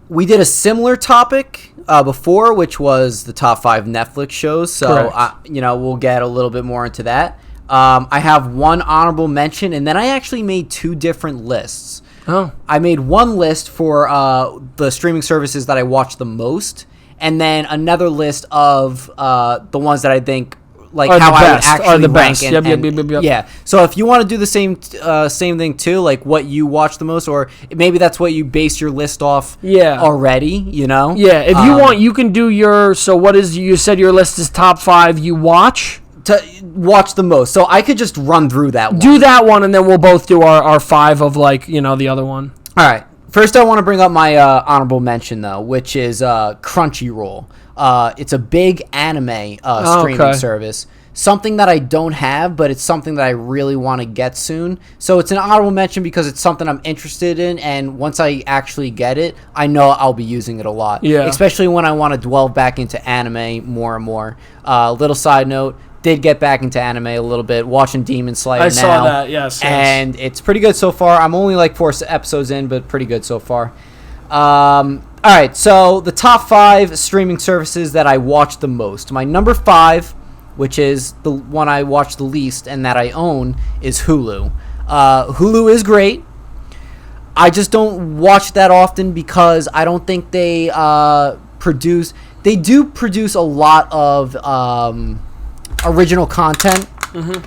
We did a similar topic before, which was the top 5 Netflix shows. So, we'll get a little bit more into that. I have one honorable mention, and then I actually made 2 different lists. Oh. I made one list for the streaming services that I watch the most, and then another list of the ones that I think like how I would actually rank. Yep. Yeah. So if you want to do the same thing too, like what you watch the most, or maybe that's what you base your list off. Already, you know.
Yeah. If you want, you can do your. So what is you said your list is top 5 you watch.
To watch the most. So I could just run through that one.
Do that one, and then we'll both do our 5 of like the other one.
All right. First, I want to bring up my honorable mention though, which is Crunchyroll. It's a big anime streaming service. Something that I don't have, but it's something that I really want to get soon. So it's an honorable mention because it's something I'm interested in, and once I actually get it, I know I'll be using it a lot. Yeah. Especially when I want to delve back into anime more and more. Little side note, did get back into anime a little bit, watching Demon Slayer now. I
saw that, yes.
And it's pretty good so far. I'm only like 4 episodes in, but pretty good so far. All right, so the top 5 streaming services that I watch the most. My number 5, which is the one I watch the least and that I own, is Hulu. Hulu is great. I just don't watch that often because I don't think they produce... They do produce a lot of original content.
Mm-hmm.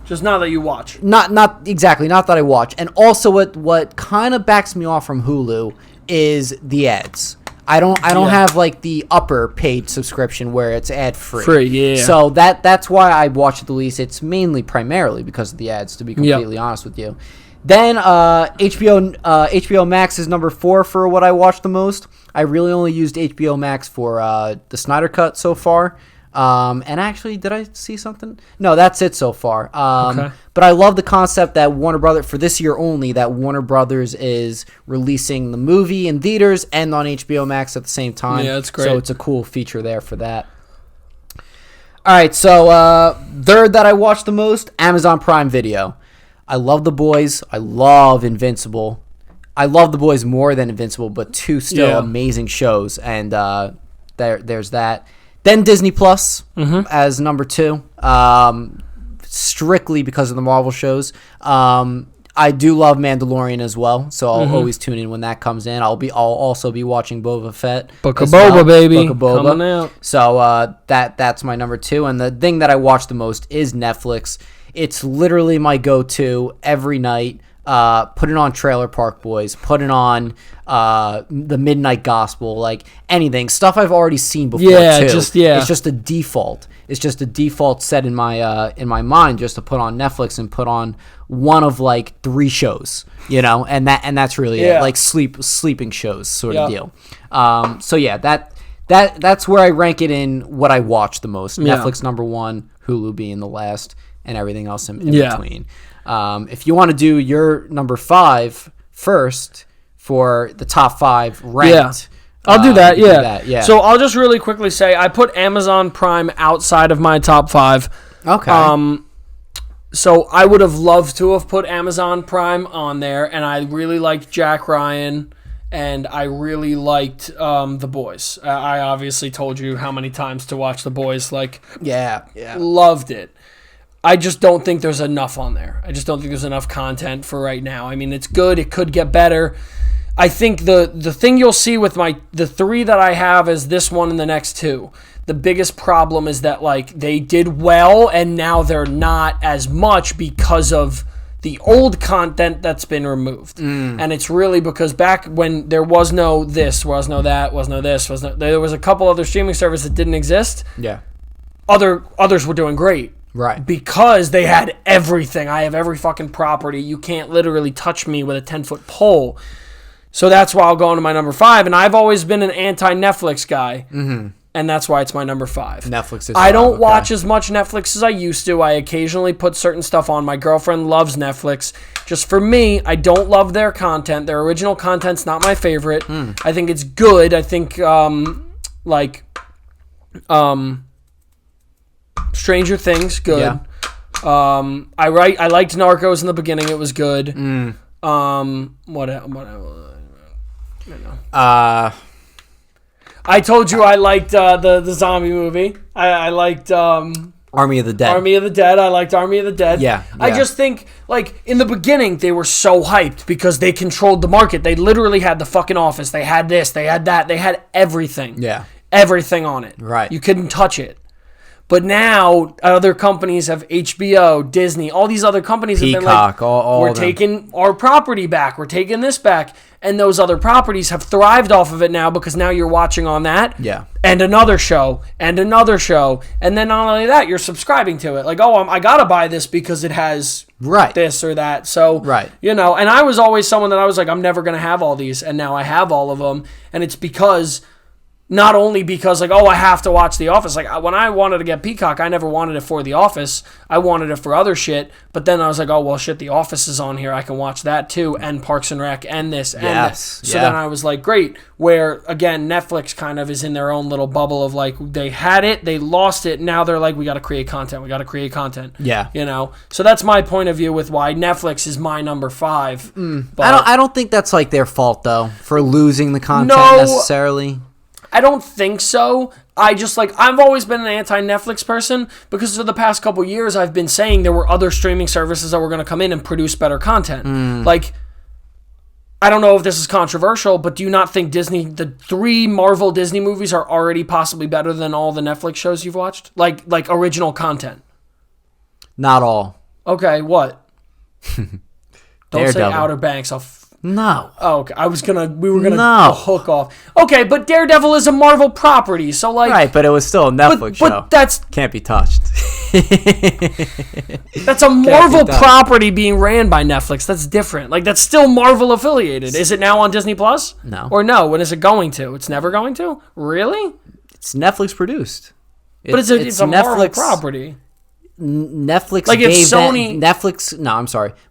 Just not that you watch.
Not exactly. Not that I watch. And also what kind of backs me off from Hulu is the ads. I don't have like the upper paid subscription where it's ad free. So that's why I watch it the least. It's primarily because of the ads, to be completely honest with you. Then HBO Max is number 4 for what I watch the most. I really only used HBO Max for the Snyder Cut so far. And actually, did I see something? No, that's it so far. Okay. But I love the concept that Warner Brothers, for this year only, that Warner Brothers is releasing the movie in theaters and on HBO Max at the same time.
Yeah, that's great.
So it's a cool feature there for that. All right, so third that I watch the most, Amazon Prime Video. I love The Boys. I love Invincible. I love The Boys more than Invincible, but 2 still amazing shows. And there's that. Then Disney Plus as number 2, strictly because of the Marvel shows. I do love Mandalorian as well, so I'll always tune in when that comes in. I'll also be watching Boba Fett.
Book of Boba, baby.
Book of Boba.
Coming out.
So that's my number 2. And the thing that I watch the most is Netflix. It's literally my go-to every night. Put it on Trailer Park Boys. Put it on the Midnight Gospel. Like anything, stuff I've already seen before.
Yeah,
too.
it's
just a default. It's just a default set in my mind just to put on Netflix and put on one of like 3 shows, and that's really it. Like sleeping shows sort of deal. So yeah, that's where I rank it in what I watch the most. Netflix number 1, Hulu being the last, and everything else in between. If you want to do your number 5 first for the top 5 ranked.
I'll do that,
yeah.
So I'll just really quickly say I put Amazon Prime outside of my top 5.
Okay.
So I would have loved to have put Amazon Prime on there, and I really liked Jack Ryan, and I really liked The Boys. I obviously told you how many times to watch The Boys. Loved it. I just don't think there's enough on there. I just don't think there's enough content for right now. I mean, it's good. It could get better. I think the thing you'll see with the 3 that I have is this one and the next 2. The biggest problem is that they did well and now they're not as much because of the old content that's been removed. And it's really because back when there was no this, was no that, was no this, there was a couple other streaming services that didn't exist.
Yeah.
Others were doing great.
Right.
Because they had everything. I have every fucking property. You can't literally touch me with a 10-foot pole. So that's why I'll go into my number 5. And I've always been an anti-Netflix guy. Mm-hmm. And that's why it's my number 5.
Netflix is
I don't watch as much Netflix as I used to. I occasionally put certain stuff on. My girlfriend loves Netflix. Just for me, I don't love their content. Their original content's not my favorite. I think it's good. I think, Stranger Things, good. Yeah. I liked Narcos in the beginning. It was good. What I told you I liked the zombie movie. I liked
Army of the Dead.
I liked Army of the Dead.
Yeah.
I just think, in the beginning, they were so hyped because they controlled the market. They literally had the fucking Office. They had this. They had that. They had everything.
Yeah.
Everything on it.
Right.
You couldn't touch it. But now other companies have HBO, Disney, all these other companies
Peacock,
have been we're taking our property back, we're taking this back, and those other properties have thrived off of it now because now you're watching on that, and another show, and then not only that, you're subscribing to it. I gotta buy this because it has this or that. So and I was always someone that I was like, I'm never gonna have all these, and now I have all of them, and it's because. Not only because, I have to watch The Office. When I wanted to get Peacock, I never wanted it for The Office. I wanted it for other shit. But then I was like, oh, well, shit, The Office is on here. I can watch that too, and Parks and Rec, and this, and that. So then I was like, great. Where, again, Netflix kind of is in their own little bubble of, they had it, they lost it, now they're like, we got to create content. Yeah. So that's my point of view with why Netflix is my number 5. But
I don't think that's, their fault, though, for losing the content necessarily.
I don't think so. I've always been an anti-Netflix person because for the past couple years I've been saying there were other streaming services that were going to come in and produce better content. I don't know if this is controversial, but do you not think the 3 Marvel Disney movies are already possibly better than all the Netflix shows you've watched? Like original content.
Not all.
Okay, what? Don't say
Daredevil.
Outer Banks.
No.
Oh, okay. We were gonna hook off. Okay, but Daredevil is a Marvel property, so
right, but it was still a Netflix show.
But that's
can't be touched.
That's a Marvel property being ran by Netflix. That's different. That's still Marvel affiliated. Is it now on Disney Plus?
No.
Or no? When is it going to? It's never going to. Really?
It's Netflix produced.
But it's a Marvel property.
Netflix
if Sony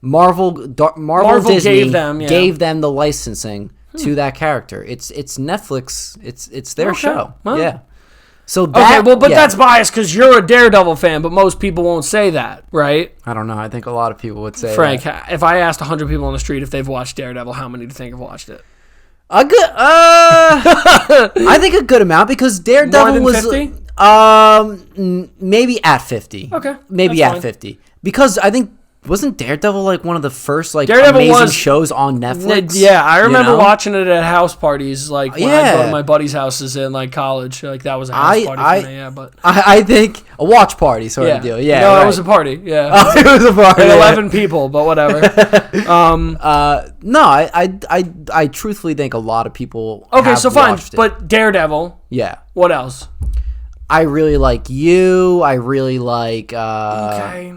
Marvel Disney gave them the licensing to that character. It's Netflix. It's their show. Well, yeah. So that,
that's biased because you're a Daredevil fan, but most people won't say that, right?
I don't know. I think a lot of people would say
Frank,
that.
If I asked 100 people on the street if they've watched Daredevil, how many do you think have watched it?
A good I think a good amount because Daredevil was
50?
Maybe at 50.
Okay.
Maybe at 50. Because I think wasn't Daredevil like one of the first like
Daredevil
amazing
was,
shows on Netflix?
Yeah, I remember watching it at house parties, like when I go to my buddies' houses in like college. Like that was a house party for me. Yeah, but
I think a watch party sort of deal. Yeah,
no, it was a party. Yeah,
it was a party.
Like 11 people, but whatever.
No, I truthfully think a lot of people.
Okay, so fine,
watched it.
but Daredevil.
Yeah.
What else?
I really like You. I really like.
Okay.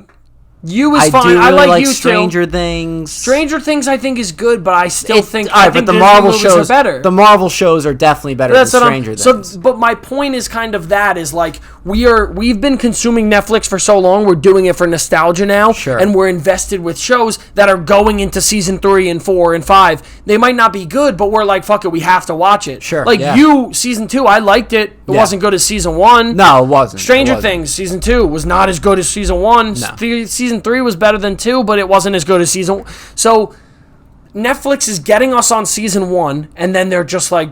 You is fine.
Do really
I like You
Stranger
too.
Things.
Stranger Things, I think, is good, but I still think.
All right, but the Marvel shows
are better.
The Marvel shows are definitely better than Stranger Things.
So, but my point is kind of that is like we've been consuming Netflix for so long. We're doing it for nostalgia now,
sure.
And we're invested with shows that are going into season 3 and 4 and 5. They might not be good, but we're like, fuck it, we have to watch it.
Sure.
Like You season 2, I liked it. It wasn't good as season 1.
No, it wasn't.
Stranger Things season 2 was not as good as season 1.
No.
Season 3 was better than 2, but it wasn't as good as season. So Netflix is getting us on season 1, and then they're just like,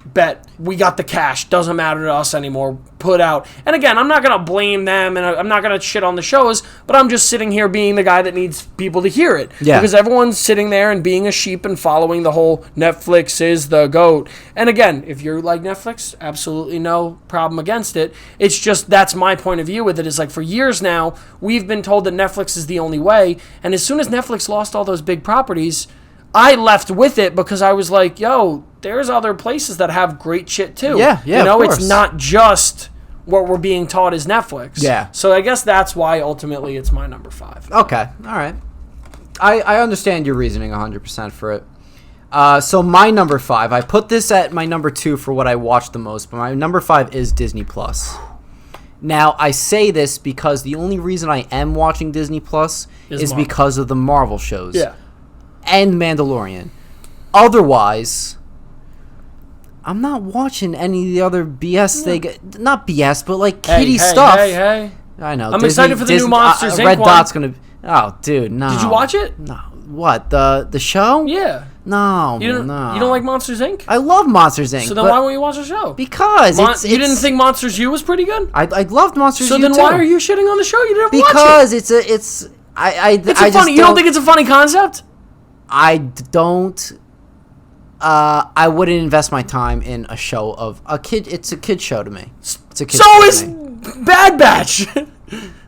bet, we got the cash, doesn't matter to us anymore, put out. And again, I'm not going to blame them, and I'm not going to shit on the shows, but I'm just sitting here being the guy that needs people to hear it.
Yeah.
Because everyone's sitting there and being a sheep and following the whole Netflix is the GOAT. And again, if you're like Netflix, absolutely no problem against it. It's just, that's my point of view with it, is like for years now, we've been told that Netflix is the only way, and as soon as Netflix lost all those big properties, I left with it because I was like, yo, there's other places that have great shit too.
Yeah,
You know,
of course.
It's not just what we're being taught is Netflix.
Yeah.
So I guess that's why ultimately it's my number 5.
Okay, all right. I understand your reasoning 100% for it. So my number 5, I put this at my number 2 for what I watched the most, but my number 5 is Disney Plus. Now, I say this because the only reason I am watching Disney Plus is because of the Marvel shows.
Yeah.
And Mandalorian. Otherwise, I'm not watching any of the other BS they get. Not BS, but like kiddie stuff.
Hey.
I know.
I'm excited for the new Monsters Inc.
Red
one.
Dot's gonna. Oh, dude, no.
Did you watch it?
No. What, the show?
Yeah.
No,
You don't like Monsters Inc.?
I love Monsters Inc.
So then why won't you watch the show?
Because
you didn't think Monsters U was pretty good?
I loved Monsters U
So then
too.
why are you shitting on the show? You didn't watch it.
Because it's
you don't think it's a funny concept?
I don't. I wouldn't invest my time in a show of a kid. It's a kid show to me. It's a kid
so
show
is
to me.
Bad Batch.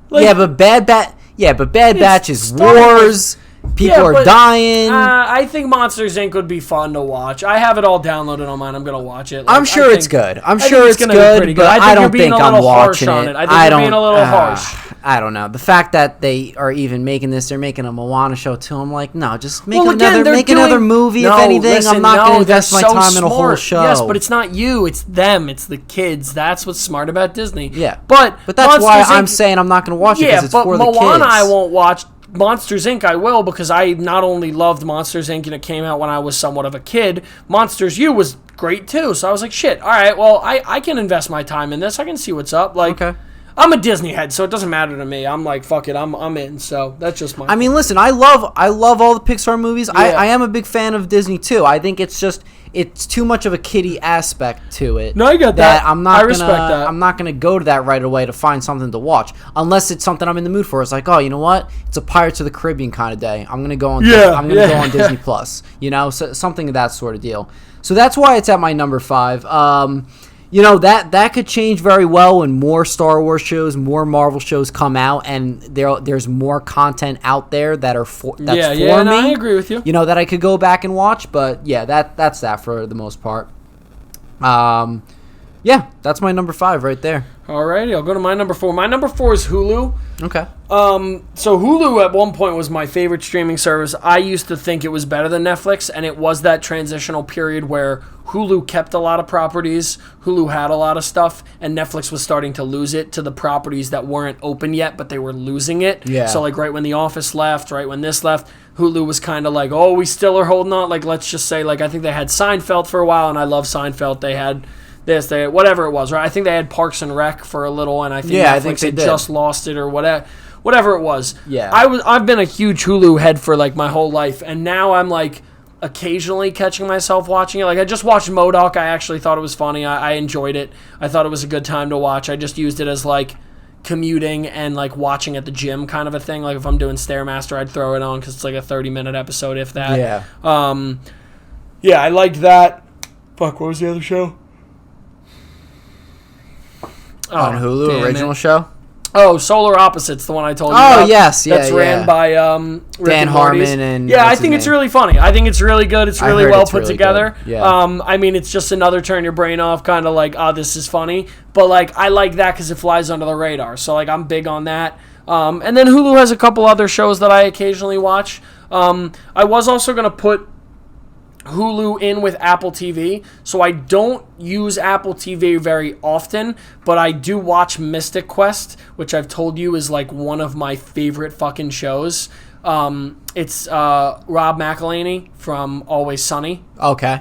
But Bad Batch is wars. People are dying.
I think Monsters Inc. would be fun to watch. I have it all downloaded on mine. I'm gonna watch it.
I'm sure it's good. I'm sure it's good, but I don't think I'm watching it.
I think you're being a little harsh.
I don't know. The fact that they are even making this, they're making a Moana show too. I'm like, no, just make another movie. If anything, I'm not going to invest my time in a whole show.
Yes, but it's not you. It's them. It's the kids. That's what's smart about Disney.
Yeah,
but
that's why I'm saying I'm not going to watch it because it's for the kids.
Moana I won't watch. Monsters Inc. I will because I not only loved Monsters Inc. and it came out when I was somewhat of a kid. Monsters U was great too. So I was like, shit. All right, well, I can invest my time in this. I can see what's up. Like. Okay. I'm a Disney head, so it doesn't matter to me. I'm like, fuck it, I'm in. So that's just my.
I mean, listen, I love all the Pixar movies. Yeah. I am a big fan of Disney too. I think it's too much of a kiddie aspect to it.
No, I get that.
I respect that. I'm not gonna go to that right away to find something to watch unless it's something I'm in the mood for. It's like, oh, you know what? It's a Pirates of the Caribbean kind of day. I'm gonna go on. I'm gonna go on Disney Plus. You know, so something of that sort of deal. So that's why it's at my number 5. You know, that could change very well when more Star Wars shows, more Marvel shows come out, and there's more content out there that's for me.
I agree with you.
You know, that I could go back and watch, but yeah, that's that for the most part. Yeah, that's my number 5 right there.
Alrighty, I'll go to my number 4. My number 4 is Hulu.
Okay.
So Hulu at one point was my favorite streaming service. I used to think it was better than Netflix, and it was that transitional period where Hulu kept a lot of properties, Hulu had a lot of stuff, and Netflix was starting to lose it to the properties that weren't open yet, but they were losing it.
Yeah.
So like right when The Office left, right when this left, Hulu was kind of like, oh, we still are holding on. Like let's just say, like I think they had Seinfeld for a while, and I love Seinfeld. They had whatever it was, right? I think they had Parks and Rec for a little, and I think Netflix had just lost it or whatever it was.
Yeah.
I've been a huge Hulu head for like my whole life, and now I'm like occasionally catching myself watching it. Like I just watched MODOK. I actually thought it was funny. I enjoyed it. I thought it was a good time to watch. I just used it as like commuting and like watching at the gym kind of a thing. Like if I'm doing Stairmaster, I'd throw it on because it's like a 30-minute episode, if that.
Yeah.
Yeah, I liked that. Fuck, what was the other show?
On Hulu, original show?
Oh, Solar Opposites, the one I told you
about.
Oh,
yes, yeah,
That's ran by Rick
Dan Harmon and...
Yeah, I think it's really funny. I think it's really good. It's really well put
really
together.
Good. Yeah.
I mean, it's just another turn your brain off, kind of like, oh, this is funny. But, like, I like that because it flies under the radar. So, like, I'm big on that. And then Hulu has a couple other shows that I occasionally watch. I was also going to put Hulu in with Apple TV, so I don't use Apple TV very often, but I do watch Mystic Quest, which I've told you is like one of my favorite fucking shows. It's Rob McElhenney from Always Sunny.
Okay.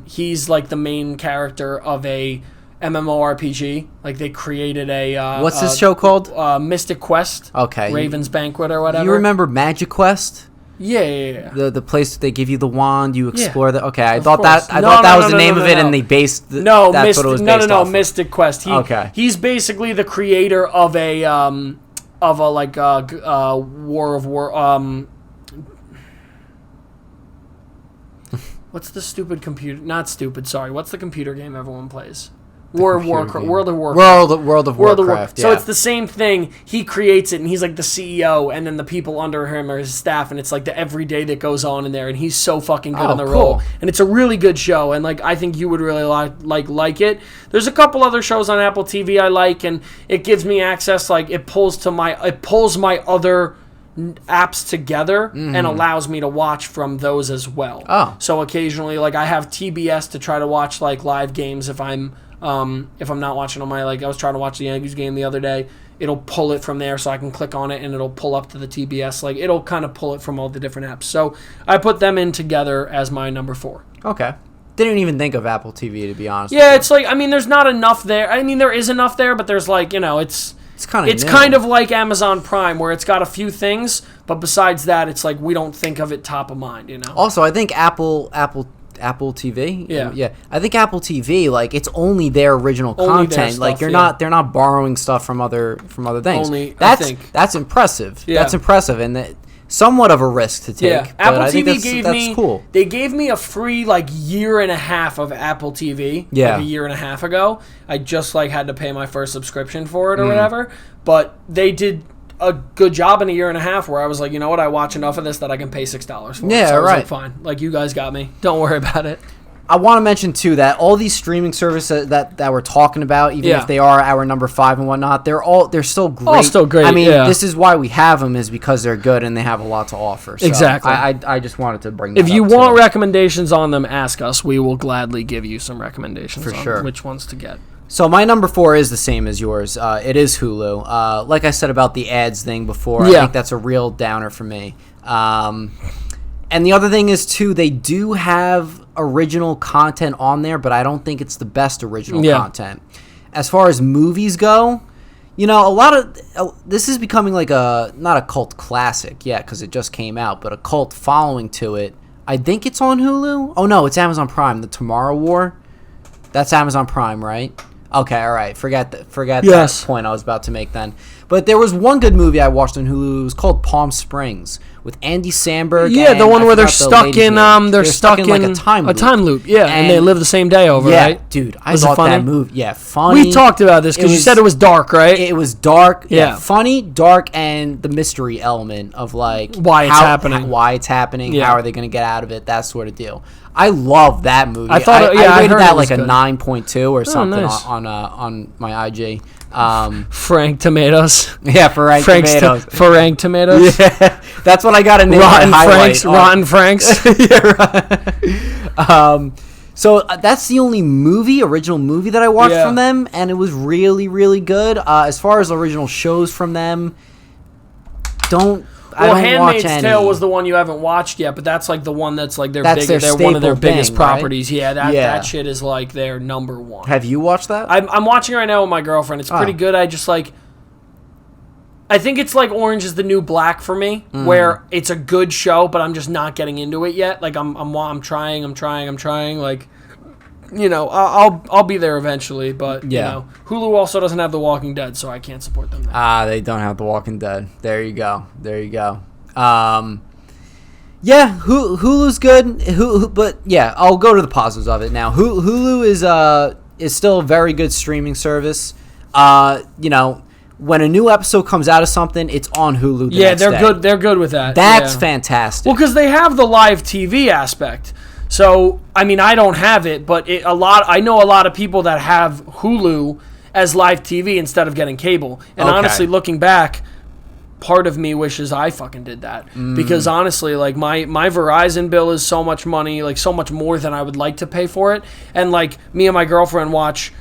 He's like the main character of a MMORPG. Like they created a
what's this show called?
Mystic Quest.
Okay.
Raven's Banquet or whatever.
You remember Magic Quest?
Yeah.
The place they give you the wand, you explore the. Okay, I
Of
thought
course.
that was the name of it,
no.
and they based.
No,
that's what it was based off of.
Mystic Quest. He's basically the creator of a War of War. What's the stupid computer? Not stupid. Sorry. What's the computer game everyone plays? World of Warcraft.
World of Warcraft.
So it's the same thing. He creates it, and he's like the CEO, and then the people under him are his staff, and it's like the everyday that goes on in there, and he's so fucking good in the role. And it's a really good show, and like I think you would really like it. There's a couple other shows on Apple TV I like, and it gives me access. Like it pulls my other apps together and allows me to watch from those as well.
Oh.
So occasionally, like I have TBS to try to watch like live games if I'm not watching on my, like I was trying to watch the Yankees game the other day, it'll pull it from there so I can click on it and it'll pull up to the TBS. Like it'll kind of pull it from all the different apps. So I put them in together as my number 4.
Okay. Didn't even think of Apple TV, to be honest.
Yeah, it's like, I mean, there's not enough there. I mean, there is enough there, but there's like, you know, it's kind of like Amazon Prime where it's got a few things, but besides that, it's like we don't think of it top of mind, you know?
Also, I think Apple TV. Yeah. I think Apple TV, like it's only their original content. Like they're not borrowing stuff from other things. That's impressive.
Yeah.
That's impressive, and somewhat of a risk to take. Yeah.
Apple TV that's cool. They gave me a free like year and a half of Apple TV.
Yeah.
Like a year and a half ago. I just like had to pay my first subscription for it or whatever. But they did a good job in a year and a half where I was like, you know what, I watch enough of this that I can pay $6 for it.
Yeah,
so I was
right.
like, fine. Like, you guys got me. Don't worry about it.
I want to mention, too, that all these streaming services that we're talking about, even if they are our number 5 and whatnot, they're still great.
All still great,
I mean, this is why we have them, is because they're good and they have a lot to offer. So
exactly.
I just wanted to bring that up.
If you want recommendations on them, ask us. We will gladly give you some recommendations on which ones to get.
So my number 4 is the same as yours. It is Hulu. Like I said about the ads thing before, I think that's a real downer for me. And the other thing is, too, they do have original content on there, but I don't think it's the best original content. As far as movies go, you know, a lot of this is becoming like not a cult classic yet because it just came out, but a cult following to it. I think it's on Hulu. Oh, no, it's Amazon Prime. The Tomorrow War. That's Amazon Prime, right? Okay, all right. Forget that point I was about to make then. But there was one good movie I watched on Hulu. It was called Palm Springs with Andy Samberg.
Yeah, the one where they're stuck in they're stuck in like
a time loop.
Yeah, and they live the same day over, right?
Dude, I thought that movie. Yeah, funny.
We talked about this because you said it was dark, right?
It was dark. Yeah, funny, dark, and the mystery element of like
why it's happening.
How are they going to get out of it? That sort of deal. I love that movie.
I thought,
I rated that
like
a 9.2 or something
nice.
on my IG.
Frank Tomatoes.
Yeah, Frank Tomatoes.
Frank Tomatoes.
Yeah, that's what I got in there.
Rotten Franks.
Yeah, right. So that's the only original movie that I watched from them, and it was really, really good. As far as original shows from them, I don't
Handmaid's
watch
Tale
any.
was the one you haven't watched yet, but that's like the one that's like they're
one
of their biggest properties.
Right?
Yeah, that shit is like their number 1.
Have you watched that?
I'm watching right now with my girlfriend. It's pretty good. I think it's like Orange is the New Black for me, where it's a good show, but I'm just not getting into it yet. Like I'm trying. Like I'll be there eventually, but
Yeah.
Hulu also doesn't have The Walking Dead, so I can't support them there.
They don't have The Walking Dead. There you go. Yeah, Hulu's good. But yeah, I'll go to the positives of it now. Hulu is still a very good streaming service. When a new episode comes out of something, it's on Hulu.
They're good. They're good with that.
That's fantastic.
Well, because they have the live TV aspect. So I mean, I don't have it, but I know a lot of people that have Hulu as live TV instead of getting cable. And honestly, looking back, part of me wishes I fucking did that, because honestly, like my Verizon bill is so much money, like so much more than I would like to pay for it. And like me and my girlfriend watch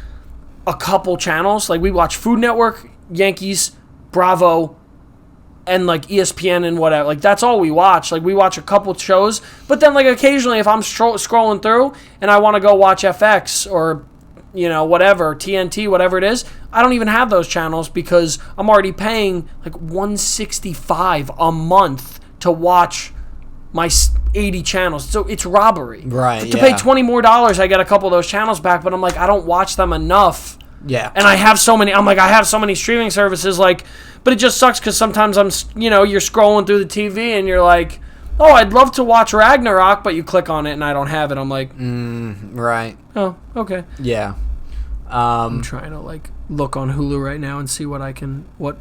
a couple channels. Like we watch Food Network, Yankees, Bravo, and like ESPN and whatever. Like that's all we watch. Like we watch a couple shows, but then like occasionally if I'm scrolling through and I want to go watch FX or whatever, TNT, whatever it is, I don't even have those channels because I'm already paying like $165 a month to watch my 80 channels. So it's robbery.
Right.
To pay $20 more, I get a couple of those channels back, but I'm like, I don't watch them enough.
Yeah.
And I have so many streaming services, like, but it just sucks because sometimes you're scrolling through the TV and you're like, oh, I'd love to watch Ragnarok, but you click on it and I don't have it. I'm like,
right.
Oh, okay.
Yeah.
I'm trying to like look on Hulu right now and see what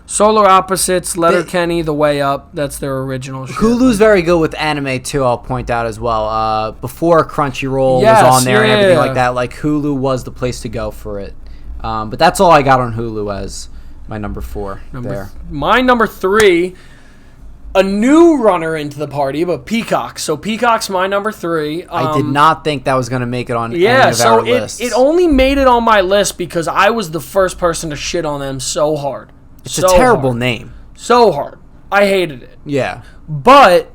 Solar Opposites, Letterkenny, The Way Up. That's their original shit.
Hulu's very good with anime too. I'll point out as well. Before Crunchyroll was on there and everything like that, like Hulu was the place to go for it. But that's all I got on Hulu as my number 4 there.
My number 3. A new runner into the party, but Peacock. So Peacock's my number 3.
I did not think that was going to make it on any of our lists.
It only made it on my list because I was the first person to shit on them so hard.
It's a terrible name.
So hard. I hated it.
Yeah.
But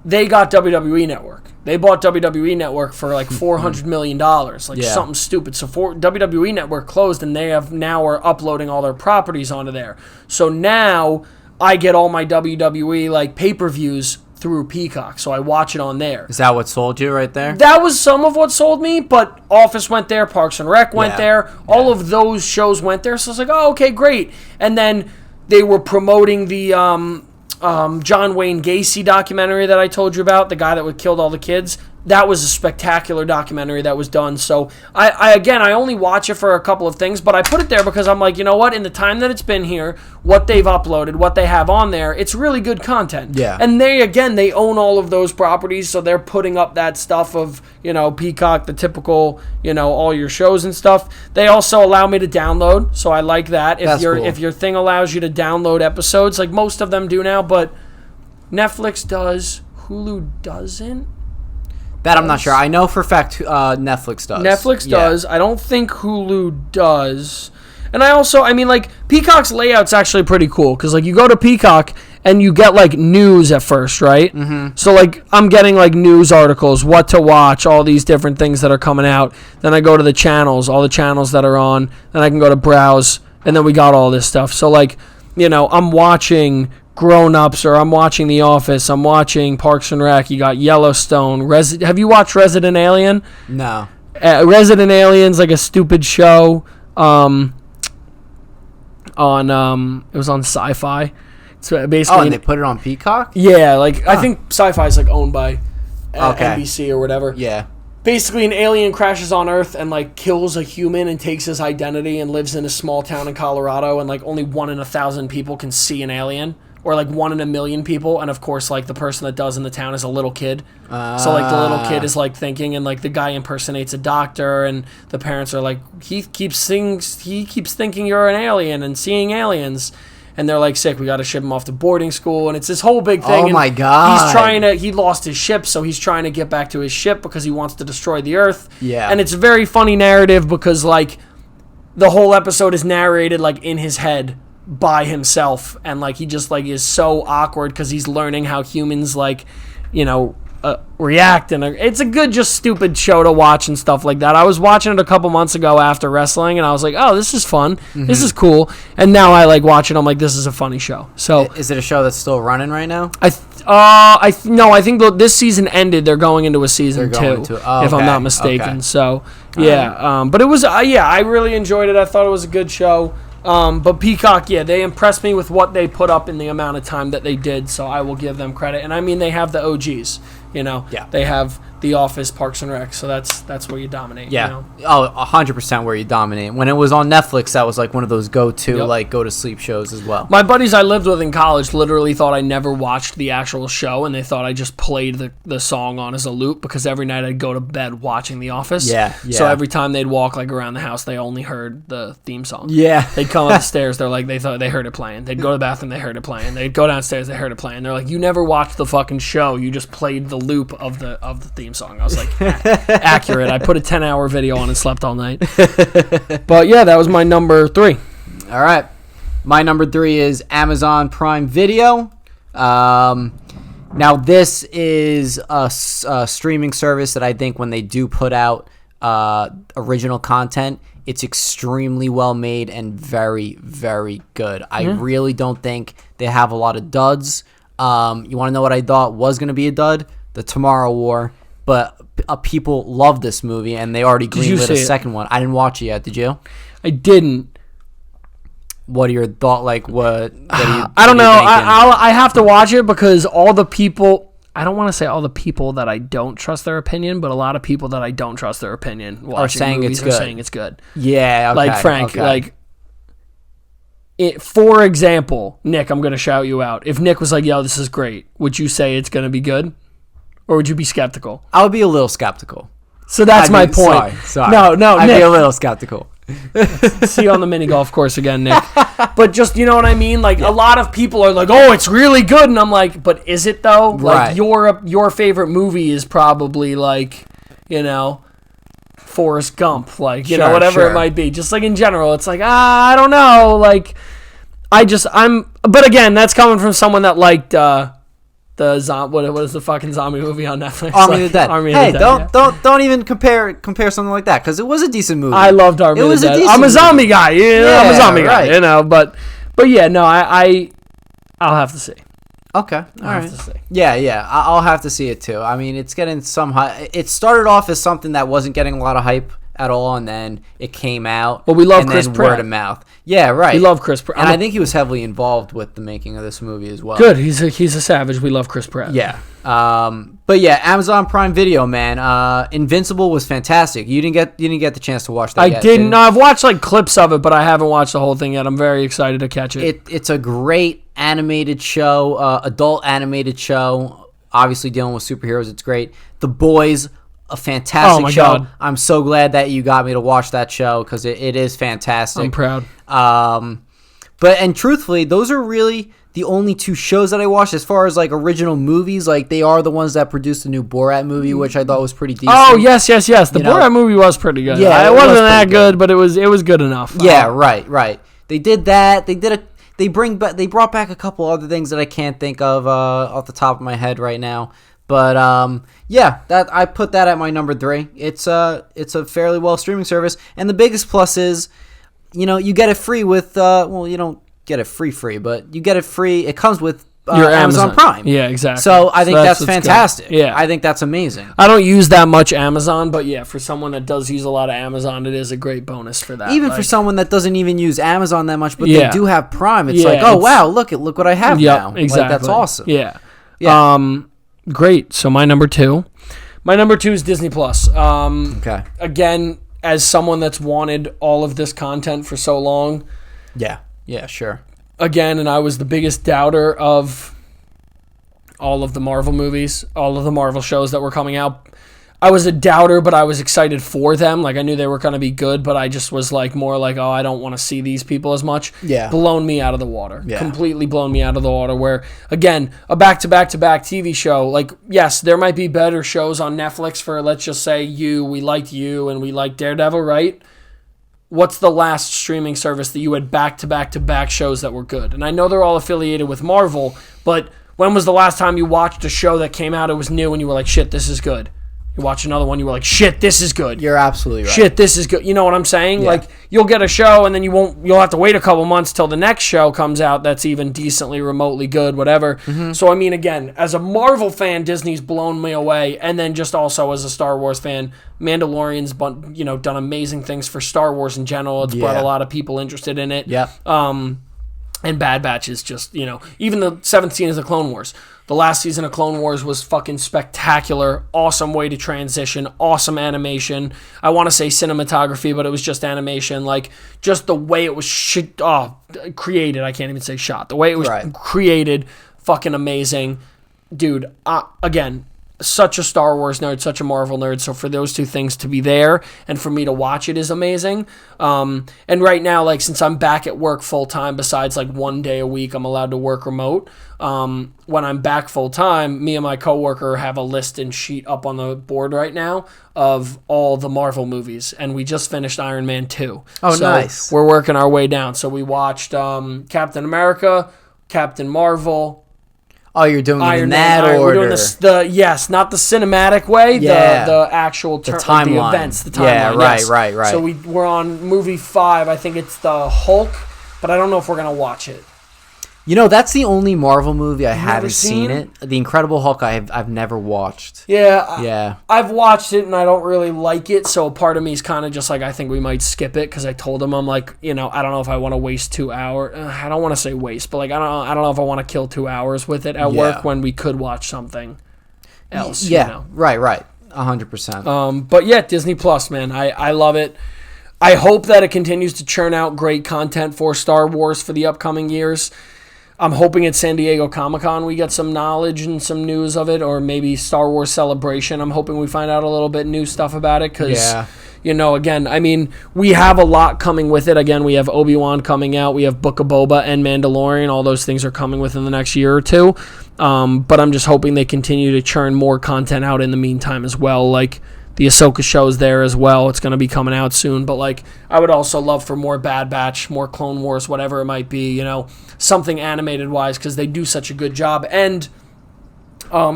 they got WWE Network. They bought WWE Network for like $400 million. Something stupid. So WWE Network closed and they now are uploading all their properties onto there. So now I get all my WWE like pay-per-views through Peacock, so I watch it on there.
Is that what sold you right there?
That was some of what sold me, but Office went there, Parks and Rec went there, all of those shows went there, so I was like, oh, okay, great. And then they were promoting the John Wayne Gacy documentary that I told you about, the guy that killed all the kids. That was a spectacular documentary that was done. So I only watch it for a couple of things, but I put it there because I'm like, you know what? In the time that it's been here, what they've uploaded, what they have on there, it's really good content.
Yeah.
And they own all of those properties, so they're putting up that stuff of, Peacock, the typical, all your shows and stuff. They also allow me to download, so I like that. If your thing allows you to download episodes, like most of them do now, but Netflix does, Hulu doesn't.
That I'm not sure. I know for a fact Netflix does.
Netflix does. I don't think Hulu does. And Peacock's layout's actually pretty cool because, you go to Peacock and you get, news at first, right? Mm-hmm. So, I'm getting, news articles, what to watch, all these different things that are coming out. Then I go to the channels, all the channels that are on. Then I can go to browse, and then we got all this stuff. So, I'm watching Grown Ups, or I'm watching The Office, I'm watching Parks and Rec, you got Yellowstone. Have you watched Resident Alien?
No.
Resident Alien's a stupid show it was on Sci-Fi. So basically,
and they put it on Peacock?
Yeah, I think Sci-Fi's owned by NBC or whatever.
Yeah.
Basically, an alien crashes on Earth and kills a human and takes his identity and lives in a small town in Colorado, and only 1 in 1,000 people can see an alien. Or 1 in 1,000,000 people, and of course the person that does in the town is a little kid. So the little kid is thinking, and the guy impersonates a doctor, and the parents are he keeps thinking you're an alien and seeing aliens, and they're sick. We got to ship him off to boarding school, and it's this whole big thing.
Oh my god!
He lost his ship, so he's trying to get back to his ship because he wants to destroy the Earth.
Yeah,
and it's a very funny narrative because the whole episode is narrated in his head by himself, and he just is so awkward because he's learning how humans react, and it's a good, just stupid show to watch and stuff like that. I was watching it a couple months ago after wrestling, and I was like, oh, this is fun. Mm-hmm. This is cool. And now I like watch it. I'm like, this is a funny show. So
is it a show that's still running right now?
I think this season ended. They're going into a season 2, if I'm not mistaken. Okay. So yeah, but it was I really enjoyed it. I thought it was a good show. But Peacock, they impressed me with what they put up in the amount of time that they did, so I will give them credit. And I mean, they have the OGs, They have The Office, Parks and Rec, so that's where you dominate.
Yeah. 100% where you dominate. When it was on Netflix, that was like one of those go to sleep shows as well.
My buddies I lived with in college literally thought I never watched the actual show, and they thought I just played the song on as a loop, because every night I'd go to bed watching The Office.
Yeah.
So every time they'd walk like around the house, they only heard the theme song.
Yeah.
They'd come up the stairs, they're like, they thought they heard it playing. They'd go to the bathroom, they heard it playing. They'd go downstairs, they heard it playing. They're like, you never watched the fucking show, you just played the loop of the theme song. I was like, accurate. I put a 10-hour video on and slept all night. But yeah, that was my number 3.
All right. My number 3 is Amazon Prime Video. Now, this is a streaming service that I think when they do put out original content, it's extremely well made and very, very good. I really don't think they have a lot of duds. You want to know what I thought was going to be a dud? The Tomorrow War. But people love this movie, and they already greenlit a second one. I didn't watch it yet. Did you?
I didn't.
What are your thoughts? Like, what
I don't know. I have to watch it because all the people... I don't want to say all the people that I don't trust their opinion, but a lot of people that I don't trust their opinion
are saying it's good. Yeah, okay.
Like, Frank, for example, Nick, I'm going to shout you out. If Nick was like, yo, this is great, would you say it's going to be good? Or would you be skeptical?
I would be a little skeptical.
So that's my point.
Sorry.
No,
I'd
Nick.
be a little skeptical.
See you on the mini golf course again, Nick. But just, you know what I mean? Like, a lot of people are like, oh, it's really good. And I'm like, but is it, though?
Right.
Like, your favorite movie is probably, like, Forrest Gump. Like, whatever it might be. Just, like, in general, it's like, I don't know. Like, but again, that's coming from someone that liked, what is the fucking zombie movie on Netflix?
Army of the Dead. Hey, don't even compare something like that, because it was a decent movie.
I loved Army of the Dead. I'm a zombie guy. I'm a zombie guy. But yeah, no, I'll have to see.
Okay,
I'll have to see.
Yeah, I'll have to see it too. I mean, it's getting some hype. It started off as something that wasn't getting a lot of hype at all, and then it came out.
Well, we love Chris Pratt.
Word of mouth. Yeah, right.
We love Chris Pratt.
And I think he was heavily involved with the making of this movie as well.
Good. He's a savage. We love Chris Pratt.
Yeah. But yeah, Amazon Prime Video, man. Invincible was fantastic. You didn't get the chance to watch that yet.
I didn't. No, I've watched like clips of it, but I haven't watched the whole thing yet. I'm very excited to catch it.
It's a great animated show, adult animated show. Obviously dealing with superheroes, it's great. The Boys, a fantastic show. God. I'm so glad that you got me to watch that show, because it is fantastic.
I'm proud.
But truthfully, those are really the only 2 shows that I watched as far as like original movies. Like, they are the ones that produced the new Borat movie, which I thought was pretty decent.
Oh yes. The Borat movie was pretty good. Yeah, it wasn't that good, but it was good enough.
Yeah, right. They did that. They brought back a couple other things that I can't think of off the top of my head right now. But yeah, that I put that at my number 3. It's a fairly well streaming service, and the biggest plus is, you get it free with you don't get it free, but you get it free. It comes with your Amazon Prime.
Yeah, exactly.
So I think that's fantastic.
Good. Yeah,
I think that's amazing.
I don't use that much Amazon, but yeah, for someone that does use a lot of Amazon, it is a great bonus for that.
Even for someone that doesn't even use Amazon that much, but they do have Prime, it's like, oh wow, look what I have now.
Exactly.
Like, that's awesome.
Yeah. Great. So my number 2 is Disney Plus.
Okay.
Again, as someone that's wanted all of this content for so long.
Yeah, sure.
Again, and I was the biggest doubter of all of the Marvel movies, all of the Marvel shows that were coming out. I was a doubter, but I was excited for them. Like, I knew they were going to be good, but I just was like more like, oh, I don't want to see these people as much.
Yeah.
Blown me out of the water.
Yeah.
Completely blown me out of the water. Where, again, a back-to-back-to-back TV show. Like, yes, there might be better shows on Netflix for, let's just say, we liked You and we liked Daredevil, right? What's the last streaming service that you had back-to-back-to-back shows that were good? And I know they're all affiliated with Marvel, but When was the last time you watched a show that came out, it was new, and you were like, shit, this is good? You watch another one, you were like, shit, this is good.
You're absolutely right.
Shit, this is good. You know what I'm saying?
Yeah.
Like, you'll get a show, and then you'll have to wait a couple months till the next show comes out that's even decently remotely good, whatever.
Mm-hmm.
So, I mean, again, as a Marvel fan, Disney's blown me away, and then just also as a Star Wars fan, Mandalorian's done amazing things for Star Wars in general. It's brought a lot of people interested in it.
Yeah.
And Bad Batch is just, even the 7th season of the Clone Wars. The last season of Clone Wars was fucking spectacular. Awesome way to transition. Awesome animation. I want to say cinematography, but it was just animation. Like, just the way it was created. I can't even say shot. The way it was created, fucking amazing. Dude, again, such a Star Wars nerd, such a Marvel nerd. So for those two things to be there and for me to watch it is amazing. And right now, like, since I'm back at work full time, besides like 1 day a week, I'm allowed to work remote. When I'm back full time, me and my coworker have a list and sheet up on the board right now of all the Marvel movies, and we just finished Iron Man 2.
Oh,
so
nice.
We're working our way down. So we watched Captain America, Captain Marvel.
Oh, you're doing it in that order.
We're doing not the cinematic way, the actual
timeline,
the events, the timeline.
Yeah, right.
So we're on movie 5. I think it's the Hulk, but I don't know if we're gonna watch it.
That's the only Marvel movie I haven't seen it. The Incredible Hulk I've never watched.
Yeah. I've watched it and I don't really like it, so part of me is kind of just like, I think we might skip it, because I told him, I'm like, I don't know if I want to waste 2 hours. I don't want to say waste, but like, I don't know if I want to kill 2 hours with it at work when we could watch something else.
Yeah, right. 100%.
But yeah, Disney Plus, man. I love it. I hope that it continues to churn out great content for Star Wars for the upcoming years. I'm hoping at San Diego Comic-Con we get some knowledge and some news of it, or maybe Star Wars Celebration. I'm hoping we find out a little bit new stuff about it, because, again, I mean, we have a lot coming with it. Again, we have Obi-Wan coming out, we have Book of Boba and Mandalorian. All those things are coming within the next year or two. But I'm just hoping they continue to churn more content out in the meantime as well. Like, the Ahsoka show's there as well. It's going to be coming out soon. But, like, I would also love for more Bad Batch, more Clone Wars, whatever it might be, something animated-wise, because they do such a good job. And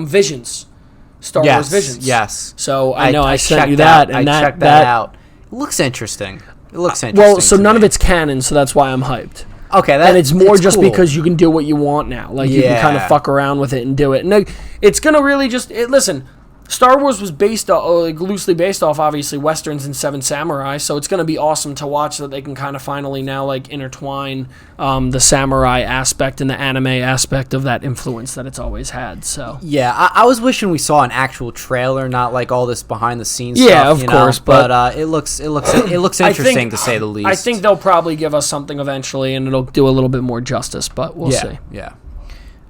Visions. Star Wars Visions.
Yes.
So I sent you that. And
I checked that out. It looks interesting.
Well, so none of it's canon, so that's why I'm hyped.
Okay,
and it's more just cool, because you can do what you want now. Like, you can kind of fuck around with it and do it. And it's going to really just... listen... Star Wars was loosely based off, obviously, Westerns and Seven Samurai, so it's going to be awesome to watch that they can kind of finally now, like, intertwine the samurai aspect and the anime aspect of that influence that it's always had, so...
Yeah, I was wishing we saw an actual trailer, not, like, all this behind-the-scenes stuff,
yeah, of course,
but it looks interesting, to say the least.
I think they'll probably give us something eventually, and it'll do a little bit more justice, but we'll see.
Yeah.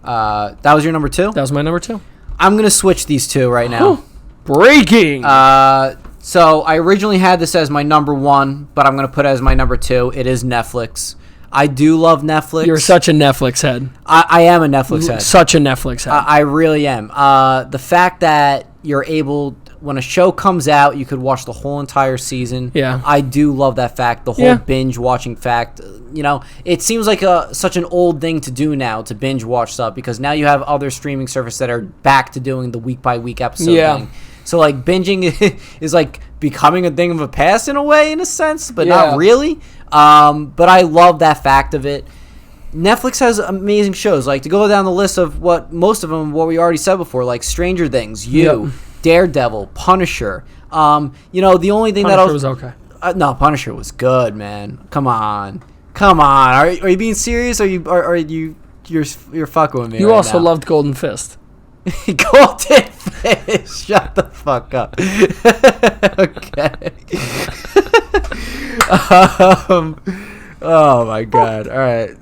That was your number 2?
That was my number 2.
I'm going to switch these two right now.
Breaking!
So I originally had this as my number 1, but I'm going to put it as my number 2. It is Netflix. I do love Netflix.
You're such a Netflix head.
I am a Netflix head.
Such a Netflix head.
I really am. The fact that you're able, when a show comes out, you could watch the whole entire season.
Yeah.
I do love that fact, the whole binge watching fact. It seems like such an old thing to do now, to binge watch stuff, because now you have other streaming services that are back to doing the week by week episode thing. So, like, binging is like becoming a thing of a past in a way, in a sense, but not really. But I love that fact of it. Netflix has amazing shows. Like, to go down the list of most of them, what we already said before, like Stranger Things, Daredevil, Punisher. The only thing
Punisher was okay.
No, Punisher was good, man. Come on. Are you being serious? Or you're fucking with me?
You
right
also
now?
loved Golden Fist.
Golden Fist. Shut the fuck up. Okay. Oh my god. All right.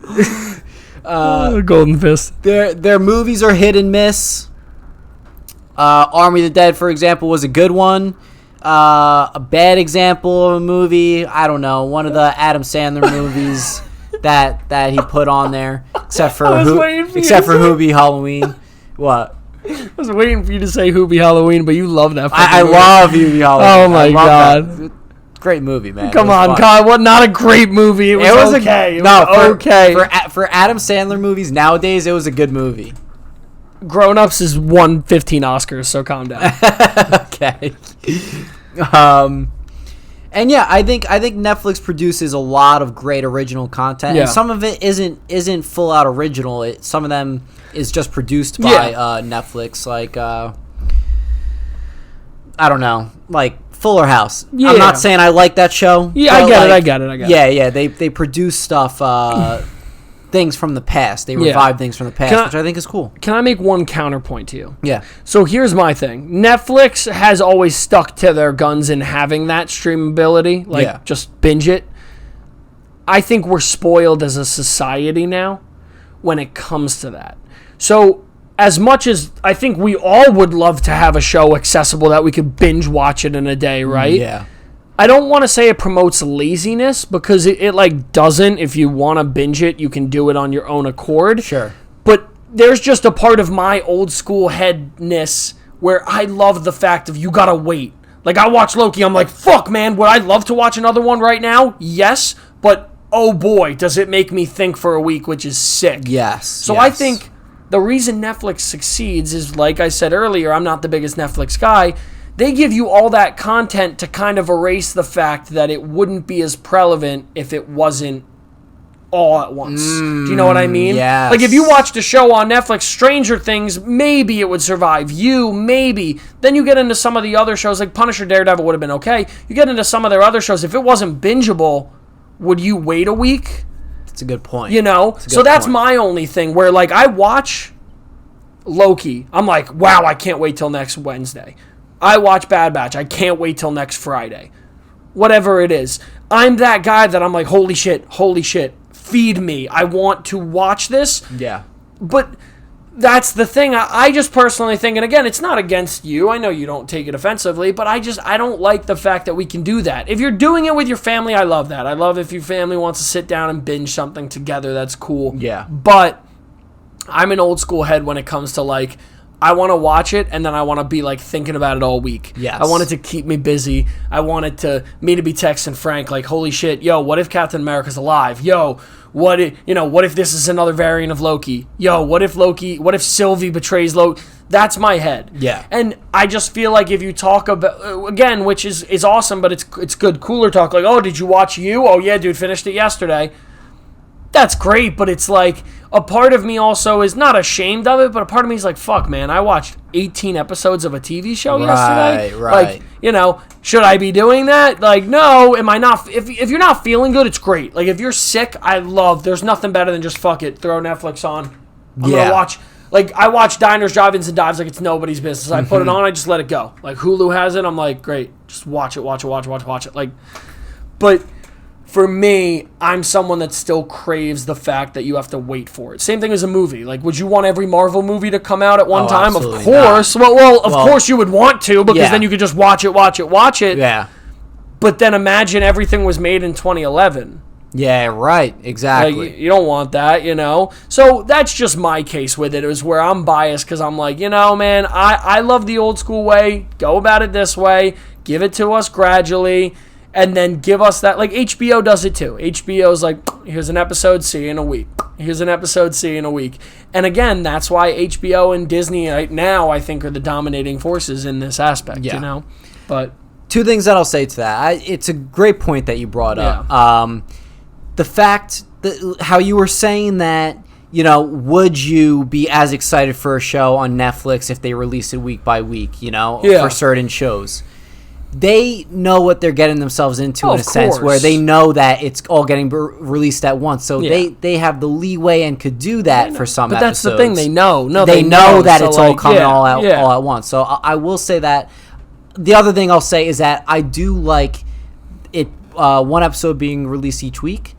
Golden Fist.
Their movies are hit and miss. Army of the Dead, for example, was a good one. A bad example of a movie, I don't know, one of the Adam Sandler movies that he put on there, except for Hubie Halloween. What?
I was waiting for you to say Hubie Halloween, but you love that.
I love Hubie Halloween.
Oh my god.
Great movie, man.
Come on, God! What? Not a great movie. It was okay.
For Adam Sandler movies nowadays, it was a good movie.
Grown Ups has won 15 Oscars, so calm down.
Okay. And yeah, I think Netflix produces a lot of great original content, and some of it isn't full out original. Some of them is just produced by Netflix, like I don't know, like Fuller House. Yeah. I'm not saying I like that show.
Yeah, I get it.
Yeah, they produce stuff. Things from the past. They revive things from the past, which I think is cool.
Can I make one counterpoint to you?
Yeah.
So here's my thing. Netflix has always stuck to their guns in having that streamability. Like, just binge it. I think we're spoiled as a society now when it comes to that. So as much as I think we all would love to have a show accessible that we could binge watch it in a day, right?
Yeah.
I don't want to say it promotes laziness, because it like doesn't. If you want to binge it, you can do it on your own accord.
Sure.
But there's just a part of my old school headness where I love the fact of you gotta wait. Like, I watch Loki, I'm like, fuck, man, would I love to watch another one right now? Yes, but oh boy, does it make me think for a week, which is sick.
Yes.
So I think the reason Netflix succeeds is, like I said earlier, I'm not the biggest Netflix guy. They give you all that content to kind of erase the fact that it wouldn't be as prevalent if it wasn't all at once. Do you know what I mean?
Yes.
Like, if you watched a show on Netflix, Stranger Things, maybe it would survive. Maybe. Then you get into some of the other shows, like Punisher, Daredevil would have been okay. You get into some of their other shows. If it wasn't bingeable, would you wait a week?
That's a good point.
You know? So that's my only thing, where, like, I watch Loki. I'm like, wow, I can't wait till next Wednesday. I watch Bad Batch. I can't wait till next Friday. Whatever it is. I'm that guy that I'm like, holy shit, feed me. I want to watch this.
Yeah.
But that's the thing. I just personally think, and again, it's not against you. I know you don't take it offensively, but I don't like the fact that we can do that. If you're doing it with your family, I love that. I love if your family wants to sit down and binge something together. That's cool.
Yeah.
But I'm an old school head when it comes to, like, I want to watch it, and then I want to be, like, thinking about it all week.
Yes.
I want it to keep me busy. I want it to me to be texting Frank, like, holy shit, yo, what if Captain America's alive? Yo, what if this is another variant of Loki? Yo, what if Sylvie betrays Loki? That's my head.
Yeah.
And I just feel like if you talk about, again, which is awesome, but it's good, cooler talk, like, oh, did you watch You? Oh, yeah, dude, finished it yesterday. That's great, but it's like, a part of me also is not ashamed of it, but a part of me is like, fuck, man, I watched 18 episodes of a TV show yesterday.
Right.
Like, should I be doing that? Like, no, am I not? If you're not feeling good, it's great. Like, if you're sick, there's nothing better than just fuck it, throw Netflix on. I'm gonna watch, like, I watch Diners, Drive-Ins, and Dives like it's nobody's business. I put it on, I just let it go. Like, Hulu has it, I'm like, great, just watch it. Like, but for me, I'm someone that still craves the fact that you have to wait for it. Same thing as a movie. Like, would you want every Marvel movie to come out at one time? Of course.
Not.
Well, of course you would want to, because then you could just watch it.
Yeah.
But then imagine everything was made in 2011.
Yeah, right. Exactly.
Like, you don't want that, you know? So that's just my case with it. It was where I'm biased, because I'm like, man, I love the old school way. Go about it this way. Give it to us gradually. And then give us that, like HBO does it too. HBO's like, here's an episode, see you in a week. And again, that's why HBO and Disney right now, I think, are the dominating forces in this aspect, you know? But
two things that I'll say to that. It's a great point that you brought up. The fact that how you were saying that, would you be as excited for a show on Netflix if they released it week by week, for certain shows? They know what they're getting themselves into in a sense, where they know that it's all getting released at once. So they have the leeway and could do that for some episodes. But that's
the thing, they know. No,
they know that it's all coming all at once. So I will say that. The other thing I'll say is that I do like it. One episode being released each week.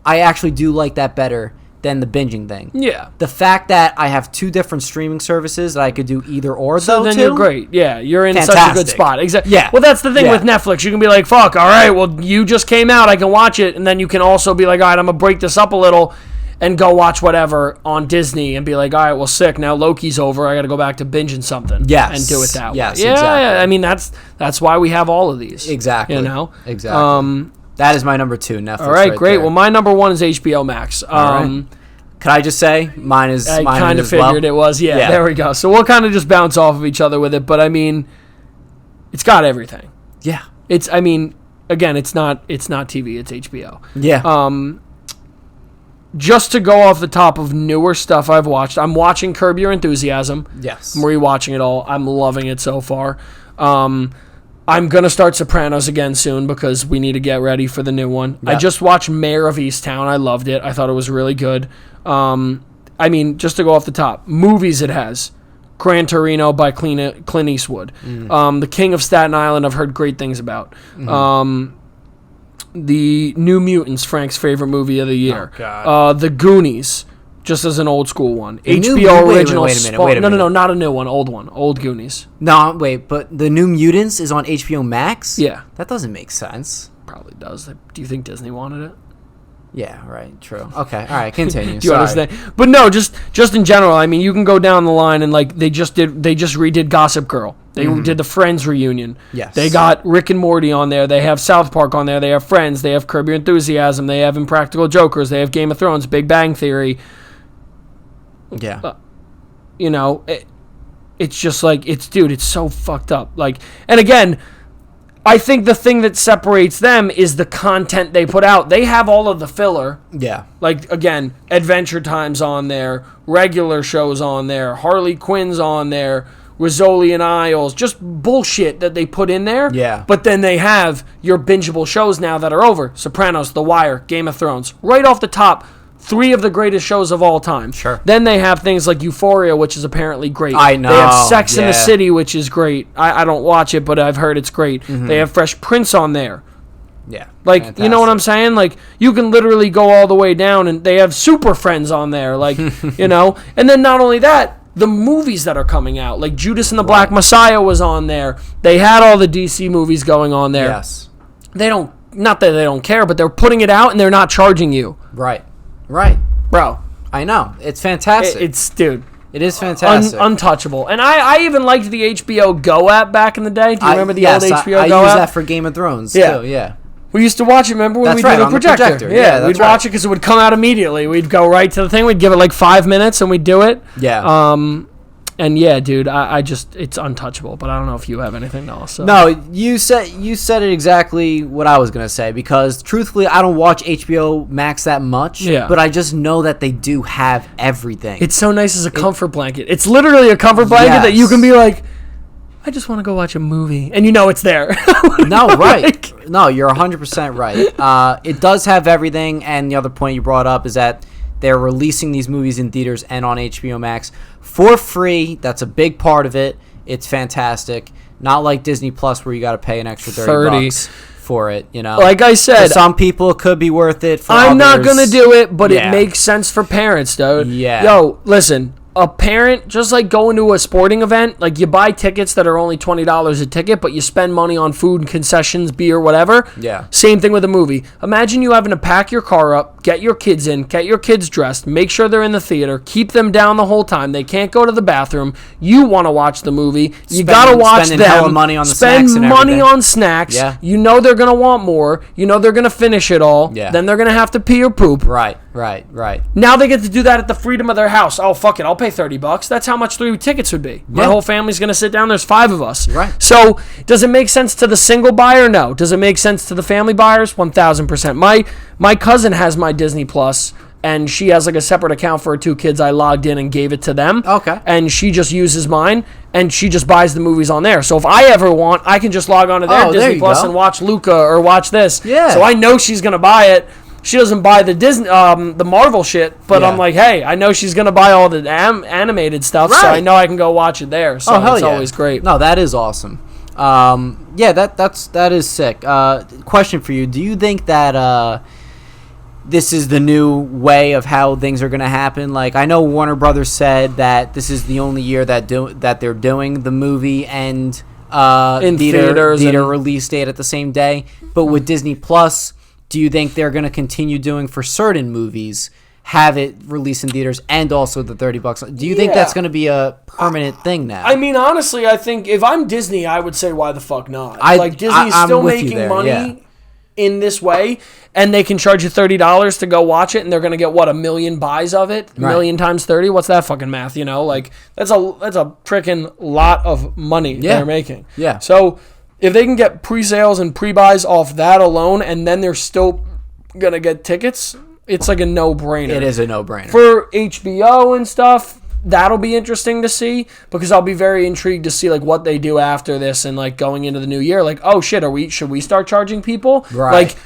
I actually do like that better than the binging thing.
Yeah.
The fact that I have two different streaming services that I could do either or,
so then you're great. Yeah, you're in such a good spot. Exactly.
Yeah.
Well, that's the thing with Netflix. You can be like, fuck, all right, well, you just came out. I can watch it. And then you can also be like, all right, I'm going to break this up a little and go watch whatever on Disney and be like, all right, well, sick. Now Loki's over. I got to go back to binging something.
Yes.
And do it that way.
Yes,
yeah,
exactly.
I mean, that's why we have all of these.
Exactly.
Exactly.
That is my number 2, Netflix.
All right, great. There. Well, my number 1 is HBO Max.
Can I just say mine is?
I
mine
kind of
as well?
figured it was. Yeah, there we go. So we'll kind of just bounce off of each other with it. But I mean, it's got everything.
Yeah.
I mean, again, it's not TV. It's HBO.
Yeah.
Just to go off the top of newer stuff I've watched, I'm watching Curb Your Enthusiasm.
Yes.
I'm rewatching it all. I'm loving it so far. I'm going to start Sopranos again soon because we need to get ready for the new one.
Yep.
I just watched Mayor of Easttown. I loved it. I thought it was really good. I mean, just to go off the top, movies it has. Gran Torino by Clint Eastwood. The King of Staten Island I've heard great things about. The New Mutants, Frank's favorite movie of the year.
Oh, God.
The Goonies, just as an old school one.
The
HBO original.
Wait a minute.
No, not a new one. Old one. Old Goonies.
No, wait, but The New Mutants is on HBO Max?
Yeah.
That doesn't make sense.
Probably does. Do you think Disney wanted it?
Yeah, right, true. Okay, all right, continue.
Do you understand? But no, just in general, I mean, you can go down the line and like they just redid Gossip Girl. They did the Friends reunion.
Yes.
They got Rick and Morty on there. They have South Park on there. They have Friends. They have Curb Your Enthusiasm. They have Impractical Jokers. They have Game of Thrones, Big Bang Theory.
Yeah.
You know, it's just like it's so fucked up. Like, and again, I think the thing that separates them is the content they put out. They have all of the filler.
Yeah.
Like, again, Adventure Time's on there, regular shows on there, Harley Quinn's on there, Rizzoli and Isles, just bullshit that they put in there.
Yeah.
But then they have your bingeable shows now that are over. Sopranos, The Wire, Game of Thrones. Right off the top, 3 of the greatest shows of all time.
Sure.
Then they have things like Euphoria, which is apparently great.
I know.
They have Sex in the City, which is great. I don't watch it, but I've heard it's great. They have Fresh Prince on there.
Yeah.
Like,
fantastic.
you know what I'm saying? Like, you can literally go all the way down, and they have Super Friends on there. Like, you know? And then not only that, the movies that are coming out. Like, Judas and the Black Messiah was on there. They had all the DC movies going on there.
Yes.
They don't, not that they don't care, but they're putting it out, and they're not charging you.
Right.
Bro.
I know. It's fantastic.
Dude.
It is fantastic.
Untouchable. And I even liked the HBO Go app back in the day. Do you remember the old HBO Go
I
app?
use that for Game of Thrones, too, yeah.
We used to watch it, remember, when
That's
we
right,
did
on
the
the
projector.
projector. Yeah,
we'd
that's
watch
right.
it because it would come out immediately. We'd go right to the thing. We'd give it like 5 minutes, and we'd do it.
Yeah.
And yeah, dude, I just, it's untouchable. But I don't know if you have anything else. So.
No, you said it exactly what I was gonna say, because truthfully, I don't watch HBO Max that much.
Yeah.
But I just know that they do have everything.
It's so nice as a comfort blanket. It's literally a comfort blanket that you can be like, I just want to go watch a movie, and you know it's there.
No, right. No, you're 100% right. It does have everything, and the other point you brought up is that they're releasing these movies in theaters and on HBO Max for free. That's a big part of it. It's fantastic. Not like Disney Plus where you got to pay an extra 30 bucks for it, you know.
Like I said,
for some people it could be worth it. For
I'm not
others,
going to do it, but it makes sense for parents, dude.
Yeah.
Yo, listen. A parent, just like going to a sporting event, like you buy tickets that are only $20 a ticket, but you spend money on food, concessions, beer, whatever.
Yeah.
Same thing with a movie. Imagine you having to pack your car up, get your kids in, get your kids dressed, make sure they're in the theater, keep them down the whole time. They can't go to the bathroom. You want to watch the movie. You got to watch them.
Hella money on the snacks and
money
everything.
on snacks.
Yeah.
You know they're going to want more. You know they're going to finish it all.
Yeah.
Then they're going to have to pee or poop.
Right.
Now they get to do that at the freedom of their house. Oh, fuck it. I'll pay $30. That's how much 3 tickets would be. My whole family's going to sit down. There's 5 of us.
Right.
So does it make sense to the single buyer? No. Does it make sense to the family buyers? 1,000%. My cousin has my Disney Plus, and she has like a separate account for her 2 kids. I logged in and gave it to them.
Okay.
And she just uses mine, and she just buys the movies on there. So if I ever want, I can just log on to their Disney Plus and watch Luca or watch this.
Yeah.
So I know she's going to buy it. She doesn't buy the Disney, the Marvel shit, but I'm like, hey, I know she's gonna buy all the animated stuff, so I know I can go watch it there. So it's always great.
No, that is awesome. That is sick. Question for you: do you think that this is the new way of how things are gonna happen? Like, I know Warner Brothers said that this is the only year that they're doing the movie and
in theaters
theater release date at the same day, but with Disney Plus. Do you think they're going to continue doing for certain movies, have it released in theaters and also the $30? Do you think that's going to be a permanent thing now?
I mean, honestly, I think if I'm Disney, I would say why the fuck not? Like Disney's still making money in this way, and they can charge you $30 to go watch it, and they're going to get, what, 1 million buys of it? A million times 30? What's that fucking math, you know? Like, that's a freaking lot of money they're making.
Yeah.
So if they can get pre-sales and pre-buys off that alone, and then they're still going to get tickets, it's like a no-brainer.
It is a no-brainer.
For HBO and stuff, that'll be interesting to see, because I'll be very intrigued to see like what they do after this and like going into the new year. Like, oh shit, should we start charging people?
Right.
Like,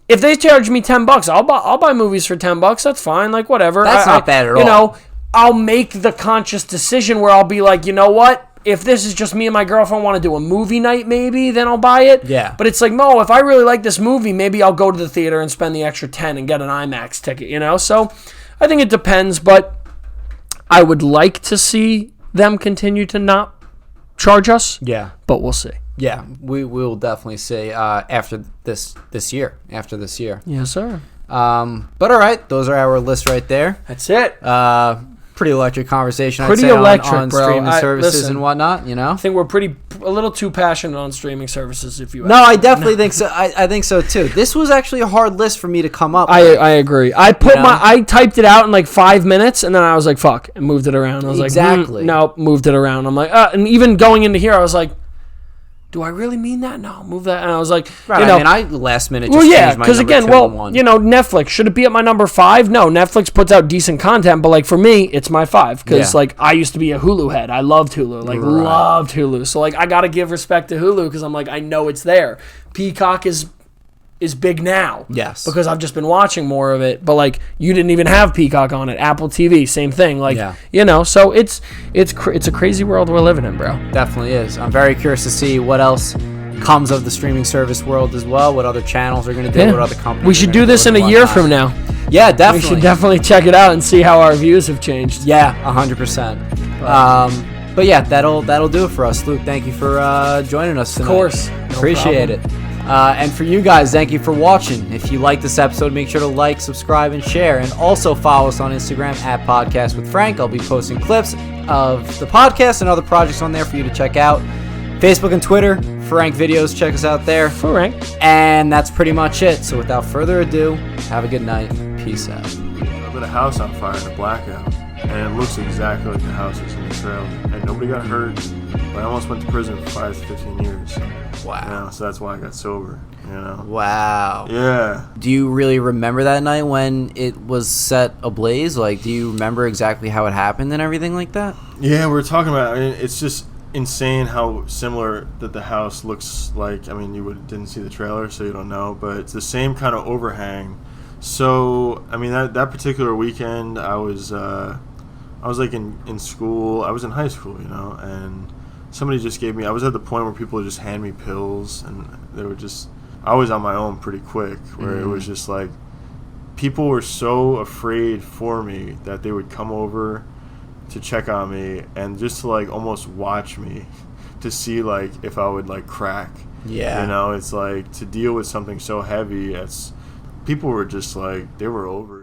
if they charge me $10, I'll buy movies for $10. That's fine. Like, whatever.
That's not bad at all.
You know, I'll make the conscious decision where I'll be like, you know what? If this is just me and my girlfriend want to do a movie night, maybe, then I'll buy it.
Yeah.
But it's like, no, if I really like this movie, maybe I'll go to the theater and spend the extra $10 and get an IMAX ticket, you know? So I think it depends, but I would like to see them continue to not charge us.
Yeah.
But we'll see.
Yeah, we will definitely see after this year.
Yes, sir.
But all right, those are our lists right there.
That's it.
Pretty electric conversation.
Pretty
I'd say,
electric,
on
bro.
streaming services
Listen,
and whatnot. You know,
I think we're a little too passionate on streaming services. If you
no, I definitely think so. I think so too. This was actually a hard list for me to come up with.
I agree. I typed it out in like 5 minutes, and then I was like, "Fuck," and moved it around. I was
exactly.
like, "No," moved it around. I'm like, and even going into here, I was like, do I really mean that? No, move that. And I was like,
right,
you know,
I last minute just changed my number
again,
2 and 1.
you know, Netflix, should it be at my number 5? No, Netflix puts out decent content, but like for me, it's my 5 because like I used to be a Hulu head. I loved Hulu, loved Hulu. So like I got to give respect to Hulu because I'm like, I know it's there. Peacock is big now.
Yes.
Because I've just been watching more of it. But like you didn't even have Peacock on it. Apple TV, same thing. Like you know, so it's a crazy world we're living in, bro.
Definitely is. I'm very curious to see what else comes of the streaming service world as well. What other channels are going to do? What other companies?
We should do this in a year from now.
Yeah, definitely.
We should definitely check it out and see how our views have changed.
Yeah, 100%. But yeah, that'll do it for us. Luke, thank you for joining us tonight.
Of course.
Appreciate it. And for you guys, thank you for watching. If you like this episode, make sure to like, subscribe, and share. And also follow us on Instagram at Podcast with Frank. I'll be posting clips of the podcast and other projects on there for you to check out. Facebook and Twitter, Frank Videos. Check us out there.
Frank.
And that's pretty much it. So without further ado, have a good night. Peace out.
I lit a house on fire in a blackout, and it looks exactly like the house was in the trailer. And nobody got hurt, but I almost went to prison for 5 to 15 years.
Wow.
You know, so that's why I got sober, you know.
Wow.
Yeah.
Do you really remember that night when it was set ablaze? Like, do you remember exactly how it happened and everything like that?
Yeah, we were talking about it. I mean, it's just insane how similar that the house looks like. I mean, you didn't see the trailer, so you don't know, but it's the same kind of overhang. So, I mean, that particular weekend, I was like in school. I was in high school, you know, and somebody just gave me, I was at the point where people would just hand me pills, and they were just, I was on my own pretty quick, where it was just like, people were so afraid for me that they would come over to check on me and just to like almost watch me to see like if I would like crack.
Yeah.
You know, it's like to deal with something so heavy, people were just like, they were over it.